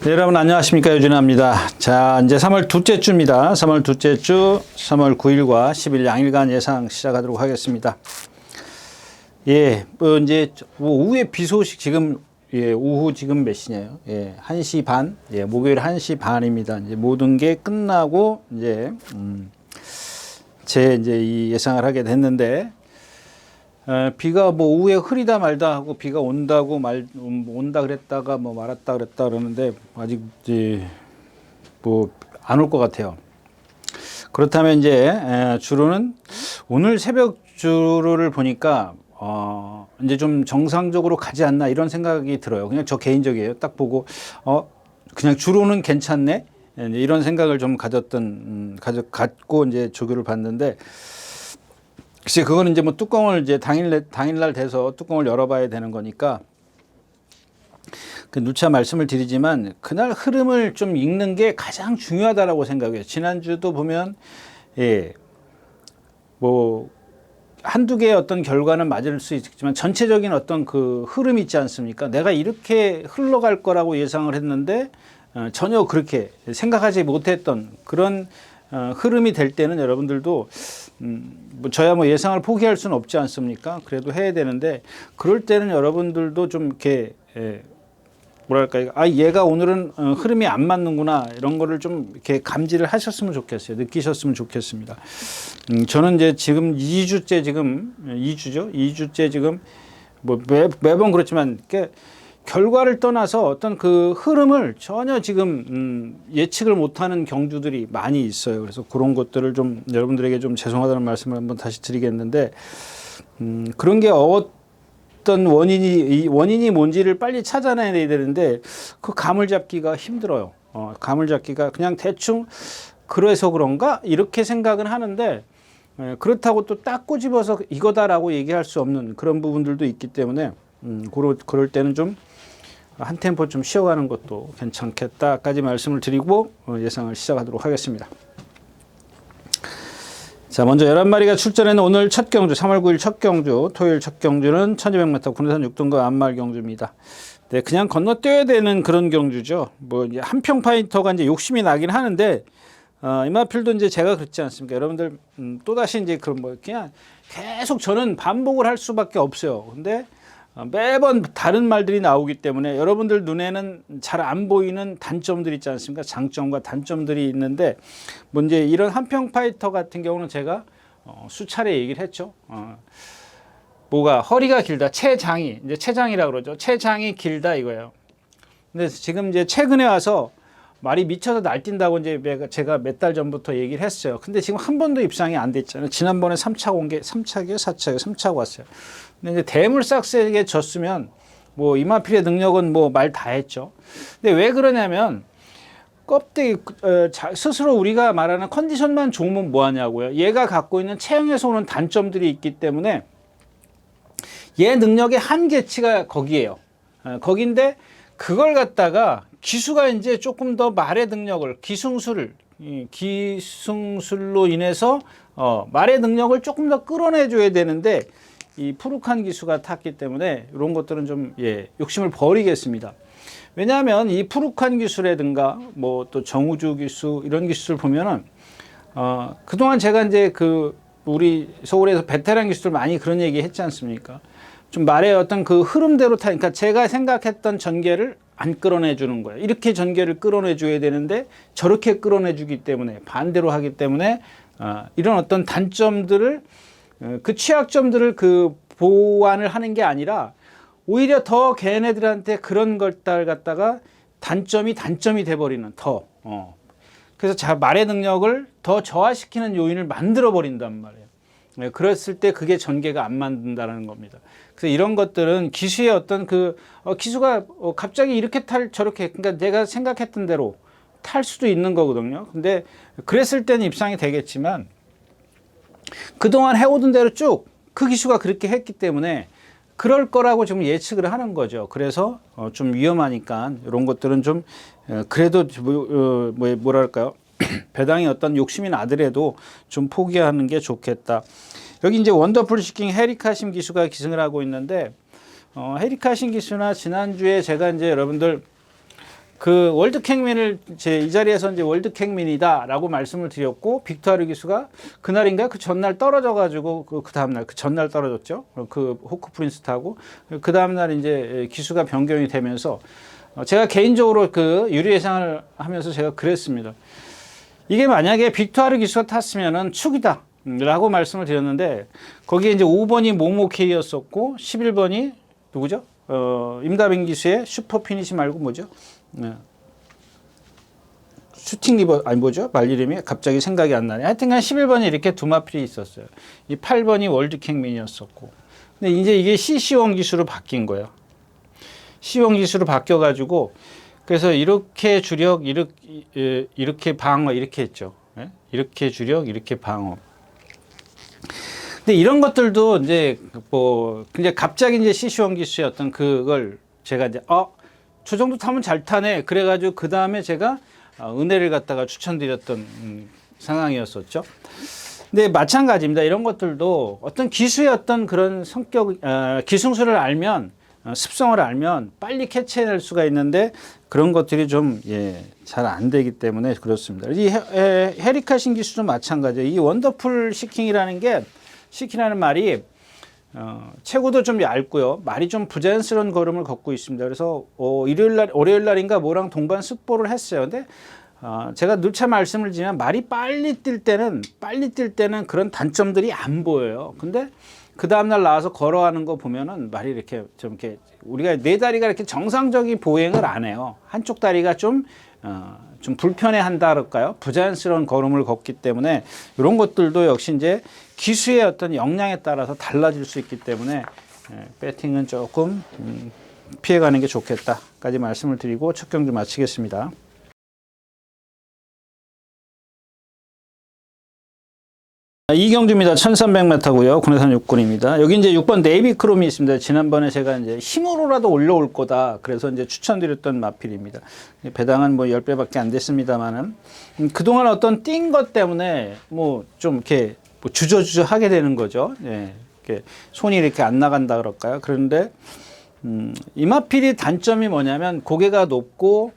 네, 여러분 안녕하십니까, 유진아입니다. 자, 이제 3월 둘째 주입니다. 3월 둘째 주 3월 9일과 10일 양일간 예상 시작하도록 하겠습니다. 예, 이제 오후에 비 소식 지금 오후 지금 몇 시냐요? 1시 반. 목요일 1시 반입니다. 이제 모든 게 끝나고 이제 이제 이 예상을 하게 됐는데 비가 뭐 오후에 흐리다 말다 하고 비가 온다고 온다 그랬다가 뭐 말았다 그랬다 그러는데 아직 이제 뭐 안 올 것 같아요. 그렇다면 이제 주로는 오늘 새벽 주로를 보니까 이제 좀 정상적으로 가지 않나 이런 생각이 들어요. 그냥 저 개인적이에요. 딱 보고 그냥 주로는 괜찮네 이런 생각을 좀 갖고 이제 조교를 봤는데. 글쎄, 그거는 이제 뭐 뚜껑을 이제 당일날 돼서 뚜껑을 열어봐야 되는 거니까 누차 말씀을 드리지만 그날 흐름을 좀 읽는 게 가장 중요하다라고 생각해요. 지난주도 보면 뭐 한두 개의 어떤 결과는 맞을 수 있지만 전체적인 어떤 그 흐름이 있지 않습니까? 내가 이렇게 흘러갈 거라고 예상을 했는데 전혀 그렇게 생각하지 못했던 그런 흐름이 될 때는 여러분들도 뭐 저야 뭐 예상을 포기할 수는 없지 않습니까? 그래도 해야 되는데 그럴 때는 여러분들도 좀 이렇게 뭐랄까, 얘가 오늘은 흐름이 안 맞는구나 이런 거를 좀 이렇게 감지를 하셨으면 좋겠어요. 느끼셨으면 좋겠습니다. 저는 이제 지금 2주째 지금 2주째 지금 뭐 매번 그렇지만 결과를 떠나서 어떤 그 흐름을 전혀 지금 예측을 못하는 경주들이 많이 있어요. 그래서 그런 것들을 좀 여러분들에게 좀 죄송하다는 말씀을 한번 다시 드리겠는데 그런 게 어떤 원인이 뭔지를 빨리 찾아내야 되는데 그 감을 잡기가 힘들어요. 감을 잡기가 그냥 대충 그래서 그런가 이렇게 생각은 하는데 그렇다고 또 딱 꼬집어서 이거다라고 얘기할 수 없는 그런 부분들도 있기 때문에 그럴 때는 좀 한 템포 좀 쉬어가는 것도 괜찮겠다까지 말씀을 드리고 예상을 시작하도록 하겠습니다. 자, 먼저 11마리가 출전하는 오늘 첫 경주, 3월 9일 첫 경주, 토요일 첫 경주는 1200m 군산 6등급 암말 경주입니다. 네, 그냥 건너뛰어야 되는 그런 경주죠. 뭐 한평 파이터가 이제 욕심이 나긴 하는데 이마필도 이제 제가 그렇지 않습니까? 여러분들 또다시 이제 그런 뭐 그냥 계속 저는 반복을 할 수밖에 없어요. 근데 매번 다른 말들이 나오기 때문에 여러분들 눈에는 잘 안 보이는 단점들이 있지 않습니까? 장점과 단점들이 있는데 뭐 이제 이런 한평 파이터 같은 경우는 제가 수차례 얘기를 했죠. 뭐가 허리가 길다, 이제 체장이라고 그러죠. 체장이 길다 이거예요. 근데 지금 이제 최근에 와서 말이 미쳐서 날뛴다고 이제 제가 몇 달 전부터 얘기를 했어요. 근데 지금 한 번도 입상이 안 됐잖아요. 지난번에 3차가 왔어요. 근데 이제 대물삭스에게 졌으면 뭐 이마필의 능력은 뭐 말 다 했죠. 근데 왜 그러냐면 껍데기 스스로 우리가 말하는 컨디션만 좋으면 뭐 하냐고요. 얘가 갖고 있는 체형에서 오는 단점들이 있기 때문에 얘 능력의 한계치가 거기에요. 거긴데 그걸 갖다가 기수가 이제 조금 더 말의 능력을 기승술로 인해서 말의 능력을 조금 더 끌어내줘야 되는데 이 푸룩한 기수가 탔기 때문에 이런 것들은 좀 욕심을 버리겠습니다. 왜냐하면 이 푸룩한 기수라든가 뭐 또 정우주 기수 이런 기수를 보면은 그동안 제가 이제 우리 서울에서 베테랑 기수들 많이 그런 얘기 했지 않습니까? 좀 말의 어떤 그 흐름대로 그러니까 제가 생각했던 전개를 안 끌어내 주는 거예요. 이렇게 전개를 끌어내 줘야 되는데 저렇게 끌어내 주기 때문에 반대로 하기 때문에 이런 어떤 단점들을 그 취약점들을 보완을 하는 게 아니라 오히려 더 걔네들한테 그런 것들 갖다가 단점이 돼버리는 그래서 말의 능력을 더 저하시키는 요인을 만들어 버린단 말이에요. 그랬을 때 그게 전개가 안 만든다는 겁니다. 그래서 이런 것들은 기수의 어떤 기수가 갑자기 이렇게 저렇게 그러니까 내가 생각했던 대로 탈 수도 있는 거거든요. 근데 그랬을 때는 입상이 되겠지만 그동안 해오던 대로 쭉 그 기수가 그렇게 했기 때문에 그럴 거라고 지금 예측을 하는 거죠. 그래서 좀 위험하니까 이런 것들은 좀 그래도 뭐랄까요? 배당이 어떤 욕심이 나더라도 좀 포기하는 게 좋겠다. 여기 이제 원더풀 시킹 헤리카심 기수가 기승을 하고 있는데 헤리카심 기수나 지난주에 제가 이제 여러분들 그 월드캥민을 이 자리에서 이제 월드캥민이다라고 말씀을 드렸고, 빅토르 기수가 그날인가 그 전날 떨어져가지고 그 다음날 그 전날 떨어졌죠. 그 호크 프린스 타고 그 다음날 이제 기수가 변경이 되면서 제가 개인적으로 그 유리 예상을 하면서 제가 그랬습니다. 이게 만약에 빅토르 기수가 탔으면은 축이다 라고 말씀을 드렸는데, 거기에 이제 5번이 모모케이였었고 11번이 누구죠? 임다빈 기수의 슈퍼 피니시 말고 뭐죠? 슈팅 리버 아니 뭐죠? 말 이름이 갑자기 생각이 안 나네. 하여튼간 11번이 이렇게 두 마필이 있었어요. 이 8번이 월드캥민이었었고. 근데 이제 이게 CC1 기수로 바뀐 거예요. C1 기수로 바뀌어 가지고, 그래서 이렇게 주력, 이렇게 방어 이렇게 했죠. 이렇게 주력, 이렇게 방어. 근데 이런 것들도 이제 뭐 이제 갑자기 이제 CC1 기수의 어떤 그걸 제가 이제 저 정도 타면 잘 타네. 그래가지고 그 다음에 제가 은혜를 갖다가 추천드렸던 상황이었었죠. 근데 마찬가지입니다. 이런 것들도 어떤 기수의 어떤 그런 성격, 기승수를 알면, 습성을 알면 빨리 캐치해낼 수가 있는데, 그런 것들이 좀, 잘 안 되기 때문에 그렇습니다. 이 헤리카신 기수도 마찬가지예요. 이 원더풀 시킹이라는 말이, 체구도 좀 얇고요. 말이 좀 부자연스러운 걸음을 걷고 있습니다. 그래서 월요일 날인가 뭐랑 동반 습보를 했어요. 근데 제가 누차 말씀을 드리면 말이 빨리 뛸 때는 그런 단점들이 안 보여요. 근데 그 다음날 나와서 걸어가는 거 보면은 말이 이렇게 좀 이렇게 우리가 네 다리가 이렇게 정상적인 보행을 안 해요. 한쪽 다리가 좀 불편해한다 그럴까요? 부자연스러운 걸음을 걷기 때문에 이런 것들도 역시 이제 기수의 어떤 역량에 따라서 달라질 수 있기 때문에 배팅은 조금 피해가는 게 좋겠다까지 말씀을 드리고 첫 경주 마치겠습니다. 이 경주입니다. 1300m고요. 군내산 6군입니다. 여기 이제 6번 네이비 크롬이 있습니다. 지난번에 제가 이제 힘으로라도 올라올 거다. 그래서 이제 추천드렸던 마필입니다. 배당은 뭐 10배밖에 안 됐습니다만은, 그동안 어떤 뛴 것 때문에 뭐 좀 이렇게 뭐 주저주저 하게 되는 거죠. 이렇게 손이 이렇게 안 나간다 그럴까요? 그런데, 이 마필이 단점이 뭐냐면 고개가 높고,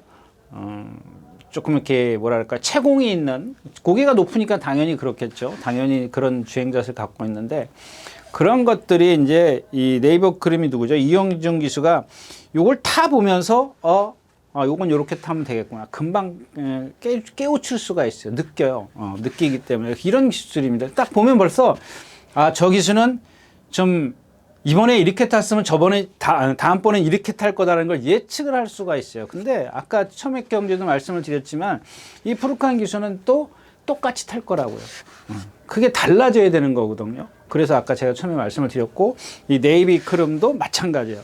조금 이렇게 뭐랄까 채공이 있는, 고개가 높으니까 당연히 그렇겠죠. 당연히 그런 주행자세를 갖고 있는데, 그런 것들이 이제 이 네이버 크림이 누구죠? 이영준 기수가 요걸 타 보면서 요건 요렇게 타면 되겠구나. 금방 깨우칠 수가 있어요. 느껴요. 느끼기 때문에 이런 기술입니다. 딱 보면 벌써 저 기수는 좀 이번에 이렇게 탔으면 저번에 다음번엔 이렇게 탈 거다라는 걸 예측을 할 수가 있어요. 근데 아까 처음에 경주도 말씀을 드렸지만 이 푸르칸 기수는 또 똑같이 탈 거라고요. 그게 달라져야 되는 거거든요. 그래서 아까 제가 처음에 말씀을 드렸고, 이 네이비 크름도 마찬가지예요.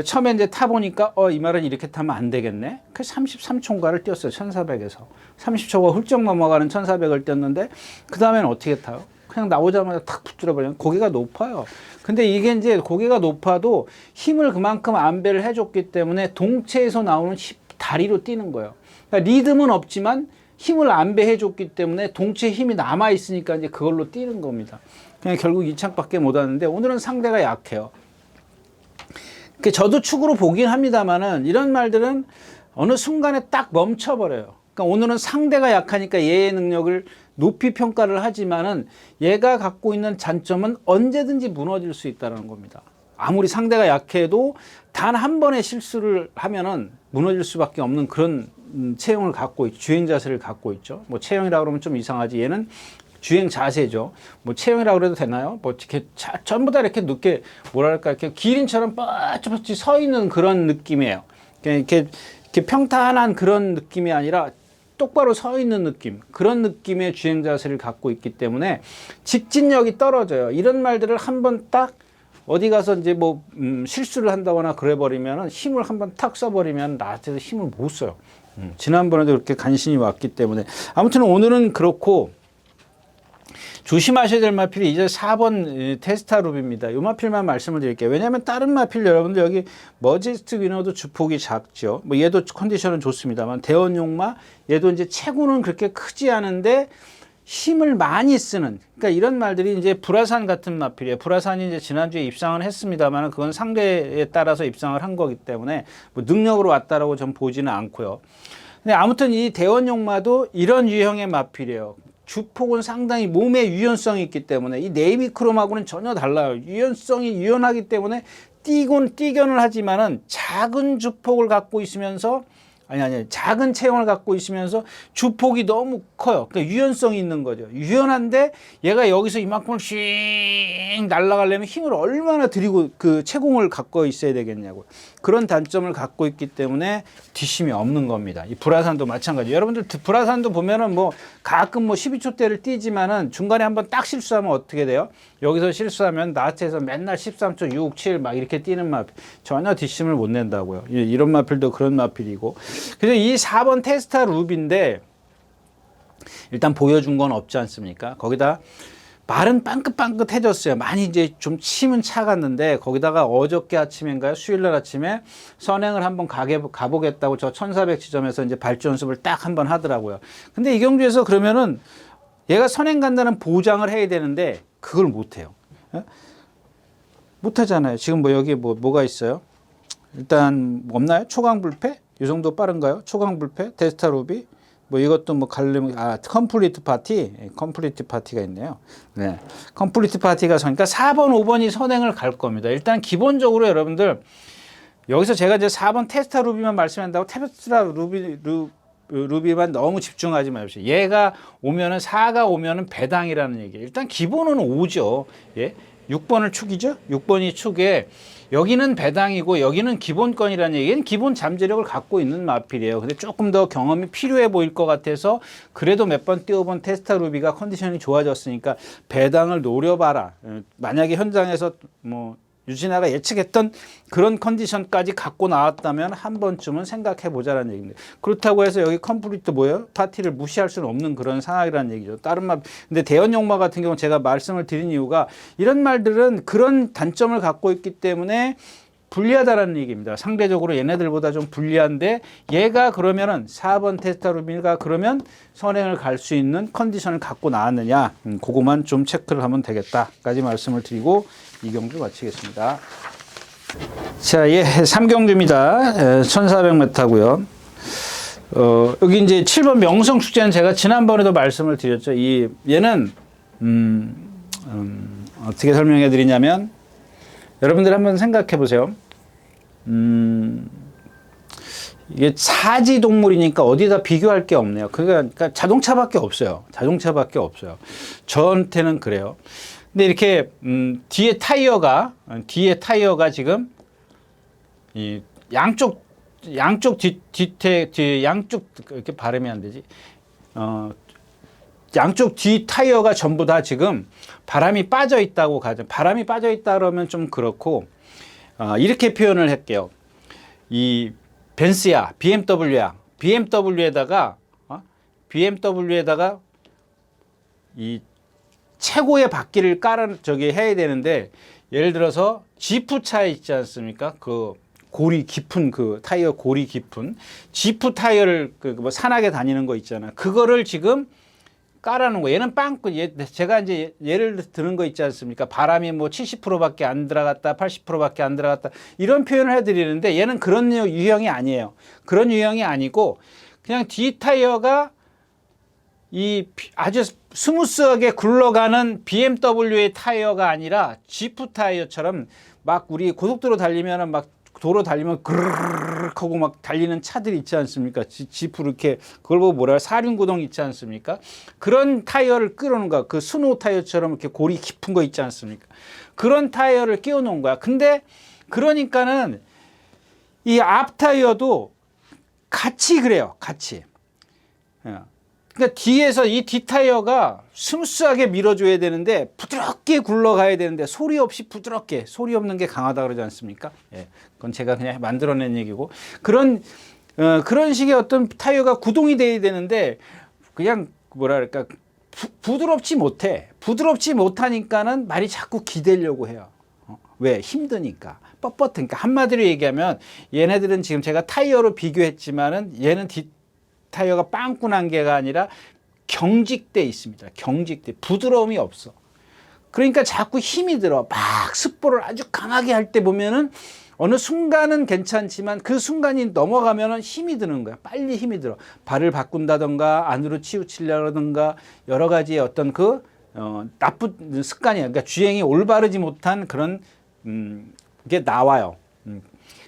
처음에 이제 타보니까 이 말은 이렇게 타면 안 되겠네. 그 33초인가를 뛰었어요. 1400에서 30초가 훌쩍 넘어가는 1400을 뛰었는데, 그 다음에는 어떻게 타요? 그냥 나오자마자 탁 붙들어 버려요. 고개가 높아요. 근데 이게 이제 고개가 높아도 힘을 그만큼 안배를 해줬기 때문에 동체에서 나오는 다리로 뛰는 거예요. 그러니까 리듬은 없지만 힘을 안배해줬기 때문에 동체에 힘이 남아있으니까 이제 그걸로 뛰는 겁니다. 그냥 결국 2착밖에 못 하는데, 오늘은 상대가 약해요. 저도 축으로 보긴 합니다만은 이런 말들은 어느 순간에 딱 멈춰버려요. 그러니까 오늘은 상대가 약하니까 얘의 능력을 높이 평가를 하지만은 얘가 갖고 있는 장점은 언제든지 무너질 수 있다는 겁니다. 아무리 상대가 약해도 단 한 번의 실수를 하면은 무너질 수밖에 없는 그런 체형을 갖고 있죠. 주행 자세를 갖고 있죠. 뭐 체형이라고 그러면 좀 이상하지. 얘는 주행 자세죠. 뭐 체형이라고 그래도 되나요? 뭐 이렇게 전부 다 이렇게 늦게 뭐랄까 이렇게 기린처럼 뻣뻣이 서 있는 그런 느낌이에요. 이렇게 평탄한 그런 느낌이 아니라 똑바로 서 있는 느낌, 그런 느낌의 주행 자세를 갖고 있기 때문에 직진력이 떨어져요. 이런 말들을 한번 딱 어디 가서 이제 뭐 실수를 한다거나 그래 버리면은 힘을 한번 탁 써버리면 나한테도 힘을 못 써요. 지난번에도 그렇게 간신히 왔기 때문에. 아무튼 오늘은 그렇고, 조심하셔야 될 마필이 이제 4번 테스타룹입니다. 이 마필만 말씀을 드릴게요. 왜냐하면 다른 마필 여러분들 여기 머지스트 위너도 주폭이 작죠. 뭐 얘도 컨디션은 좋습니다만, 대원용마 얘도 이제 체구는 그렇게 크지 않은데 힘을 많이 쓰는, 그러니까 이런 말들이 이제 불화산 같은 마필이에요. 불화산이 이제 지난주에 입상을 했습니다만 그건 상대에 따라서 입상을 한 거기 때문에 뭐 능력으로 왔다라고 전 보지는 않고요. 근데 아무튼 이 대원용마도 이런 유형의 마필이에요. 주폭은 상당히 몸에 유연성이 있기 때문에 이 네이비크롬하고는 전혀 달라요. 유연성이 유연하기 때문에 뛰견을 하지만은 작은 주폭을 갖고 있으면서 작은 체형을 갖고 있으면서 주폭이 너무 커요. 그러니까 유연성이 있는 거죠. 유연한데 얘가 여기서 이만큼을 씩 날아가려면 힘을 얼마나 들이고 그 체공을 갖고 있어야 되겠냐고. 그런 단점을 갖고 있기 때문에 뒷심이 없는 겁니다. 이 불화산도 마찬가지. 여러분들 불화산도 보면은 뭐 가끔 뭐 12초대를 뛰지만은 중간에 한번 딱 실수하면 어떻게 돼요? 여기서 실수하면 나트에서 맨날 13초 6, 7 막 이렇게 뛰는 마필. 전혀 뒷심을 못 낸다고요. 이런 마필도 그런 마필이고. 그래서 이 4번 테스타 루비인데 일단 보여준 건 없지 않습니까? 거기다 말은 빵긋빵긋해졌어요. 많이 이제 좀 침은 차갔는데 거기다가 어저께 아침인가요? 수요일날 아침에 선행을 한번 가보겠다고 저 1400 지점에서 이제 발주 연습을 딱 한번 하더라고요. 근데 이 경주에서 그러면은 얘가 선행 간다는 보장을 해야 되는데 그걸 못해요. 못하잖아요. 지금 뭐 여기 뭐가 있어요? 일단 없나요? 초강불패? 이 정도 빠른가요? 초강불패? 테스타 루비? 뭐 이것도 뭐 컴플리트 파티? 컴플리트 파티가 있네요. 네. 컴플리트 파티가 그러니까 4번, 5번이 선행을 갈 겁니다. 일단 기본적으로 여러분들 여기서 제가 이제 4번 테스타 루비만 말씀한다고 테스타 루비만 너무 집중하지 마십시오. 얘가 오면은 4가 오면은 배당이라는 얘기예요. 일단 기본은 5죠. 예. 6번을 축이죠. 6번이 축에 여기는 배당이고 여기는 기본권이라는 얘기는 기본 잠재력을 갖고 있는 마필이에요. 근데 조금 더 경험이 필요해 보일 것 같아서 그래도 몇 번 뛰어본 테스타 루비가 컨디션이 좋아졌으니까 배당을 노려봐라. 만약에 현장에서 뭐 유진아가 예측했던 그런 컨디션까지 갖고 나왔다면 한 번쯤은 생각해 보자라는 얘기입니다. 그렇다고 해서 여기 컴플리트 파티를 무시할 수는 없는 그런 상황이라는 얘기죠. 다른 말, 근데 대연용마 같은 경우는 제가 말씀을 드린 이유가 이런 말들은 그런 단점을 갖고 있기 때문에 불리하다라는 얘기입니다. 상대적으로 얘네들보다 좀 불리한데 얘가 그러면은 4번 테스타 루비가 그러면 선행을 갈 수 있는 컨디션을 갖고 나왔느냐, 그거만 좀 체크를 하면 되겠다까지 말씀을 드리고 이 경주 마치겠습니다. 자, 예, 3경주입니다. 1400m고요. 여기 이제 7번 명성 축제는 제가 지난번에도 말씀을 드렸죠. 얘는 어떻게 설명해 드리냐면 여러분들 한번 생각해 보세요. 이게 사지 동물이니까 어디다 비교할 게 없네요. 그러니까 자동차밖에 없어요. 자동차밖에 없어요. 저한테는 그래요. 근데 이렇게 뒤에 타이어가 지금 이 양쪽 양쪽 이렇게 발음이 안 되지. 양쪽 뒤 타이어가 전부 다 지금 바람이 빠져 있다고 가죠. 바람이 빠져 있다 그러면 좀 그렇고 이렇게 표현을 할게요. 이 벤츠야, BMW에다가 이 최고의 바퀴를 해야 되는데 예를 들어서 지프 차 있지 않습니까? 그 고리 깊은 그 타이어 고리 깊은 지프 타이어를 뭐 산악에 다니는 거 있잖아. 그거를 지금 깔아놓은 거. 얘는 제가 이제 예를 드는 거 있지 않습니까? 바람이 뭐 70%밖에 안 들어갔다, 80%밖에 안 들어갔다. 이런 표현을 해드리는데 얘는 그런 유형이 아니에요. 그런 유형이 아니고 그냥 뒤 타이어가 이 아주 스무스하게 굴러가는 BMW의 타이어가 아니라 지프 타이어처럼 막 우리 고속도로 달리면은 막 도로 달리면 그르르 하고 막 달리는 차들이 있지 않습니까? 지프 이렇게 그걸 보고 뭐라 사륜구동 있지 않습니까? 그런 타이어를 끌어놓은 거야. 그 스노우 타이어처럼 이렇게 고리 깊은 거 있지 않습니까? 그런 타이어를 끼워 놓은 거야. 근데 그러니까는 이 앞 타이어도 같이 그래요. 같이. 그러니까 뒤에서 이 뒷타이어가 스무스하게 밀어줘야 되는데 부드럽게 굴러가야 되는데 소리 없이 부드럽게, 소리 없는 게 강하다 그러지 않습니까? 예, 그건 제가 그냥 만들어낸 얘기고 그런 식의 어떤 타이어가 구동이 돼야 되는데 그냥 뭐랄까 부드럽지 못해. 부드럽지 못하니까는 말이 자꾸 기대려고 해요. 왜? 힘드니까. 뻣뻣하니까. 한마디로 얘기하면 얘네들은 지금 제가 타이어로 비교했지만은 얘는 타이어가 빵꾸난 게가 아니라 경직돼 있습니다. 경직돼. 부드러움이 없어. 그러니까 자꾸 힘이 들어. 막 습보를 아주 강하게 할 때 보면은 어느 순간은 괜찮지만 그 순간이 넘어가면은 힘이 드는 거야. 빨리 힘이 들어. 발을 바꾼다던가 안으로 치우치려든가 여러 가지의 어떤 나쁜 습관이야. 그러니까 주행이 올바르지 못한 그런 게 나와요.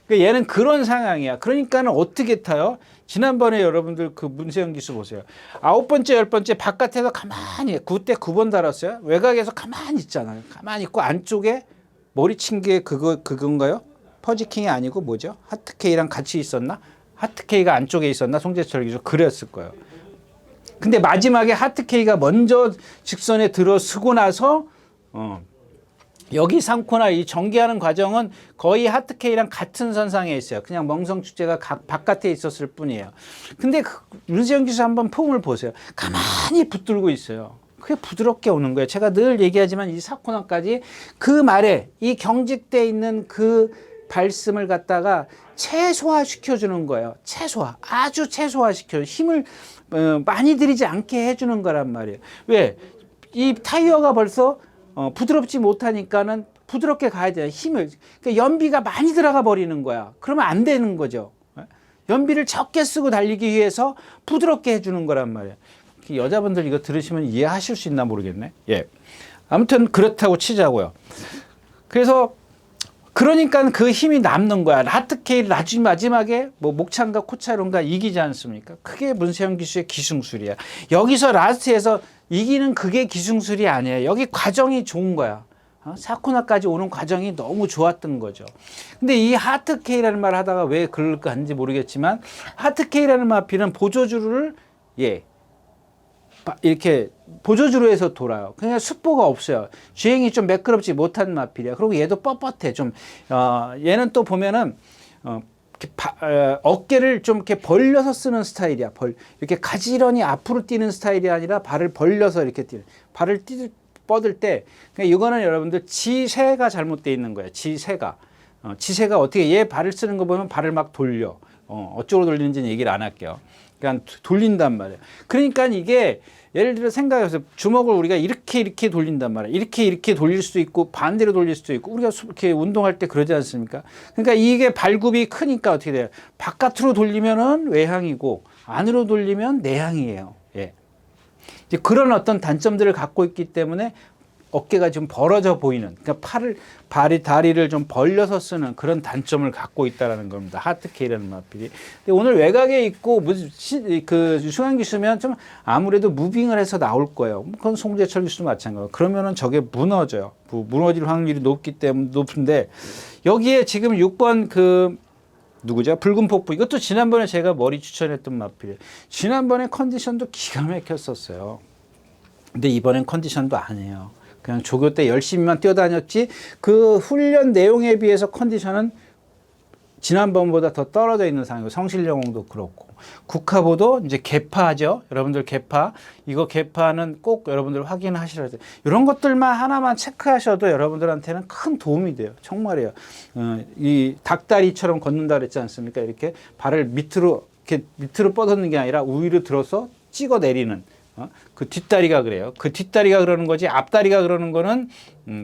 그러니까 얘는 그런 상황이야. 그러니까는 어떻게 타요? 지난번에 여러분들 그 문세영 기수 보세요. 9번째, 10번째 바깥에서 가만히 9대 9번 달았어요. 외곽에서 가만히 있잖아요. 가만히 있고 안쪽에 머리 친 게 그건가요? 퍼지킹이 아니고 뭐죠? 하트케이랑 같이 있었나? 하트케이가 안쪽에 있었나? 송재철 기수 그랬을 거예요. 근데 마지막에 하트케이가 먼저 직선에 들어서고 나서 여기 3코나 이 전개하는 과정은 거의 하트케이랑 같은 선상에 있어요. 그냥 멍성축제가 바깥에 있었을 뿐이에요. 근데 문세영 기수 한번 폼을 보세요. 가만히 붙들고 있어요. 그게 부드럽게 오는 거예요. 제가 늘 얘기하지만 이 4코너까지 그 말에 이 경직돼 있는 그 발씀을 갖다가 최소화 시켜주는 거예요. 최소화. 아주 최소화 시켜요. 힘을 많이 들이지 않게 해주는 거란 말이에요. 왜? 이 타이어가 벌써 부드럽지 못하니까는 부드럽게 가야 돼요. 그러니까 연비가 많이 들어가 버리는 거야. 그러면 안 되는 거죠. 연비를 적게 쓰고 달리기 위해서 부드럽게 해주는 거란 말이에요. 여자분들 이거 들으시면 이해하실 수 있나 모르겠네. 예. 아무튼 그렇다고 치자고요. 그래서 그러니까 그 힘이 남는 거야. 하트케이 나중에 마지막에 뭐 목차인가 코차론가 이기지 않습니까? 그게 문세영 기수의 기승술이야. 여기서 라스트에서 이기는 그게 기승술이 아니에요. 여기 과정이 좋은 거야. 4코너까지 오는 과정이 너무 좋았던 거죠. 근데 이 하트케이라는 말을 하다가 왜 그럴까 하는지 모르겠지만 하트케이라는 마필은 보조주를 이렇게 보조주로 해서 돌아요. 그냥 습보가 없어요. 주행이 좀 매끄럽지 못한 마필이야. 그리고 얘도 뻣뻣해. 좀 얘는 또 보면은 어깨를 좀 이렇게 벌려서 쓰는 스타일이야. 이렇게 가지런히 앞으로 뛰는 스타일이 아니라 발을 벌려서 이렇게 뛰는. 발을 뻗을 때, 그러니까 이거는 여러분들 지세가 잘못되어 있는 거예요. 지세가 어떻게 얘 발을 쓰는 거 보면 발을 막 돌려. 어쩌고 돌리는지는 얘기를 안 할게요. 그냥 돌린단 말이에요. 그러니까 이게 예를 들어 생각해서 주먹을 우리가 이렇게 돌린단 말이에요. 이렇게 돌릴 수도 있고 반대로 돌릴 수도 있고 우리가 이렇게 운동할 때 그러지 않습니까? 그러니까 이게 발굽이 크니까 어떻게 돼요? 바깥으로 돌리면은 외향이고 안으로 돌리면 내향이에요. 예. 이제 그런 어떤 단점들을 갖고 있기 때문에 어깨가 좀 벌어져 보이는, 그러니까 다리를 좀 벌려서 쓰는 그런 단점을 갖고 있다라는 겁니다. 하트케이라는 마필이. 근데 오늘 외곽에 있고 유승환 기수면 좀 아무래도 무빙을 해서 나올 거예요. 그건 송재철 기수도 마찬가지고. 그러면은 저게 무너져요. 무너질 확률이 높은데 여기에 지금 6번 누구죠? 붉은 폭포. 이것도 지난번에 제가 머리 추천했던 마필이에요. 지난번에 컨디션도 기가 막혔었어요. 근데 이번엔 컨디션도 아니에요. 그냥 조교 때 열심히만 뛰어다녔지 그 훈련 내용에 비해서 컨디션은 지난번보다 더 떨어져 있는 상황이고 성실영웅도 그렇고 국카보도 이제 개파죠. 여러분들 개파. 이거 개파는 꼭 여러분들 확인하셔야 돼요. 이런 것들만 하나만 체크하셔도 여러분들한테는 큰 도움이 돼요. 정말이에요. 이 닭다리처럼 걷는다 그랬지 않습니까? 이렇게 발을 밑으로 뻗는 게 아니라 우위로 들어서 찍어 내리는 그 뒷다리가 그래요. 그 뒷다리가 그러는 거지 앞다리가 그러는 거는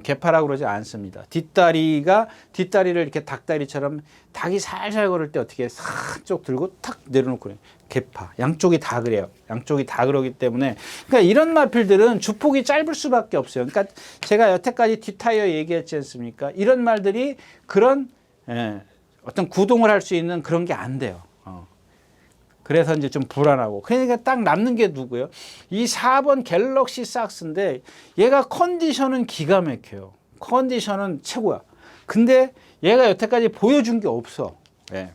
개파라고 그러지 않습니다. 뒷다리를 이렇게 닭다리처럼 닭이 살살 걸을 때 어떻게 싹쪽 들고 탁 내려놓고 그래요. 개파. 양쪽이 다 그래요. 양쪽이 다 그러기 때문에 그러니까 이런 마필들은 주폭이 짧을 수밖에 없어요. 그러니까 제가 여태까지 뒷타이어 얘기했지 않습니까? 이런 말들이 그런 어떤 구동을 할 수 있는 그런 게 안 돼요. 그래서 이제 좀 불안하고. 그러니까 딱 남는 게 누구예요? 이 4번 갤럭시 삭스인데 얘가 컨디션은 기가 막혀요. 컨디션은 최고야. 근데 얘가 여태까지 보여준 게 없어. 예.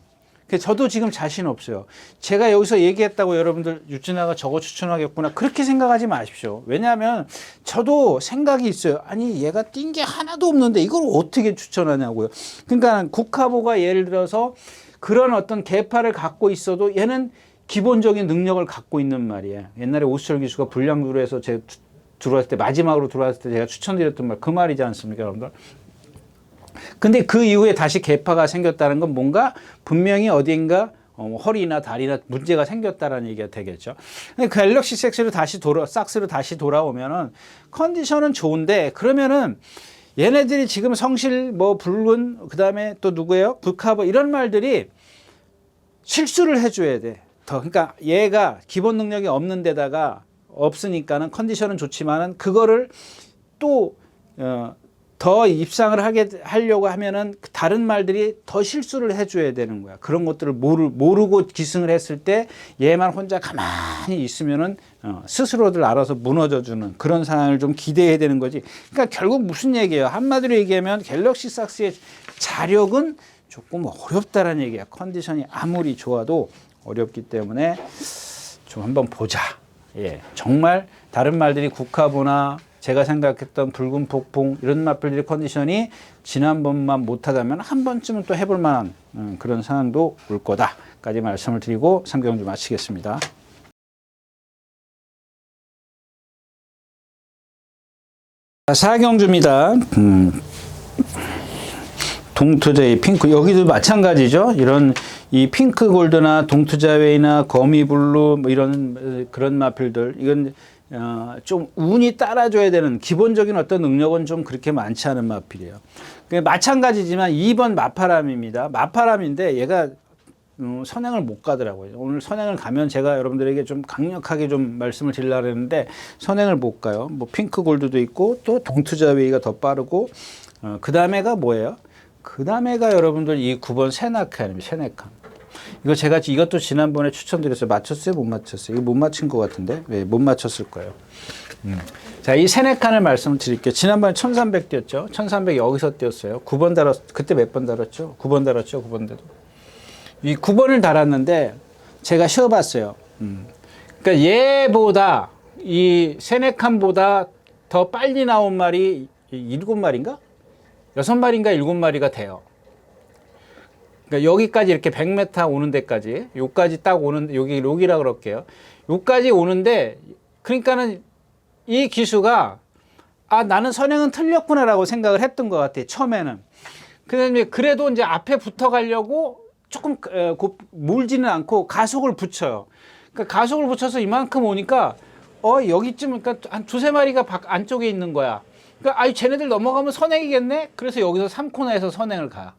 저도 지금 자신 없어요. 제가 여기서 얘기했다고 여러분들 유진아가 저거 추천하겠구나. 그렇게 생각하지 마십시오. 왜냐하면 저도 생각이 있어요. 아니 얘가 뛴 게 하나도 없는데 이걸 어떻게 추천하냐고요. 그러니까 국카보가 예를 들어서 그런 어떤 개파를 갖고 있어도 얘는 기본적인 능력을 갖고 있는 말이에요. 옛날에 오수철 기수가 불량주로 해서 제가 들어왔을 때 마지막으로 들어왔을 때 제가 추천드렸던 말 그 말이지 않습니까, 여러분들? 근데 그 이후에 다시 개파가 생겼다는 건 뭔가 분명히 어딘가 뭐 허리나 다리나 문제가 생겼다라는 얘기가 되겠죠. 갤럭시 삭스로 다시 돌아오면은 컨디션은 좋은데 그러면은 얘네들이 지금 성실 뭐 붉은 그다음에 또 누구예요? 불카버 이런 말들이 실수를 해줘야 돼. 그러니까 얘가 기본 능력이 없는 데다가 없으니까는 컨디션은 좋지만은 그거를 또 더 입상을 하려고 하면은 다른 말들이 더 실수를 해줘야 되는 거야. 그런 것들을 모르고 기승을 했을 때 얘만 혼자 가만히 있으면은 스스로들 알아서 무너져주는 그런 상황을 좀 기대해야 되는 거지. 그러니까 결국 무슨 얘기예요? 한마디로 얘기하면 갤럭시 삭스의 자력은 조금 어렵다라는 얘기야. 컨디션이 아무리 좋아도 어렵기 때문에 좀 한번 보자. 예, 정말 다른 말들이 국화보나 제가 생각했던 붉은 폭풍 이런 마필들의 컨디션이 지난번만 못하다면 한 번쯤은 또 해볼 만한 그런 상황도 올 거다까지 말씀을 드리고 3경주 마치겠습니다. 4경주입니다. 동투자의 핑크 여기도 마찬가지죠. 이런 이 핑크 골드나 동투자웨이나 거미블루 뭐 이런 그런 마필들 이건 좀 운이 따라줘야 되는 기본적인 어떤 능력은 좀 그렇게 많지 않은 마필이에요. 마찬가지지만 2번 마파람입니다. 마파람인데 얘가 선행을 못 가더라고요. 오늘 선행을 가면 제가 여러분들에게 좀 강력하게 좀 말씀을 드리려고 했는데 선행을 못 가요. 뭐 핑크 골드도 있고 또 동투자웨이가 더 빠르고 그 다음에가 뭐예요? 그 다음에가 여러분들 이 9번 세나칸입니다. 세네칸. 이거 제가 이것도 지난번에 추천드렸어요. 맞췄어요? 못 맞췄어요? 이거 못 맞힌 것 같은데? 네, 못 맞췄을 거예요. 자, 이 세네칸을 말씀을 드릴게요. 지난번에 1300 뛰었죠? 1300 여기서 뛰었어요. 9번 그때 몇 번 달았죠? 9번 달았죠? 9번대도. 이 9번을 달았는데 제가 쉬어봤어요. 그러니까 얘보다 이 세네칸보다 더 빨리 나온 말이 7마리인가? 6마리인가 7마리가 돼요. 그러니까 여기까지 이렇게 100m 오는 데까지, 여기까지 딱 오는데, 여기라 그럴게요. 여기까지 오는데, 그러니까는 이 기수가, 아, 나는 선행은 틀렸구나라고 생각을 했던 것 같아요. 처음에는. 그래도 이제 앞에 붙어 가려고 조금 몰지는 않고 가속을 붙여요. 그러니까 가속을 붙여서 이만큼 오니까, 여기쯤, 그러니까 한 2-3마리가 안쪽에 있는 거야. 그러니까, 쟤네들 넘어가면 선행이겠네? 그래서 여기서 3코너에서 선행을 가.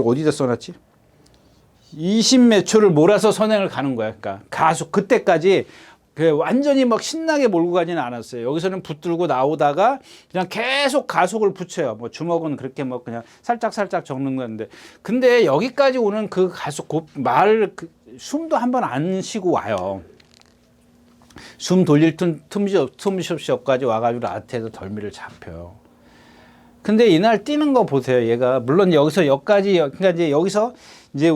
어디다 써놨지? 20몇 초를 몰아서 선행을 가는 거야. 그러니까 가속, 그때까지 완전히 막 신나게 몰고 가지는 않았어요. 여기서는 붙들고 나오다가 그냥 계속 가속을 붙여요. 뭐 주먹은 그렇게 뭐 그냥 살짝 적는 건데. 근데 여기까지 오는 그 가속, 숨도 한번 안 쉬고 와요. 숨 돌릴 틈이 없이 여기까지 와가지고 라트에서 덜미를 잡혀요. 근데 이날 뛰는 거 보세요. 얘가 물론 여기까지 그러니까 이제 여기서 이제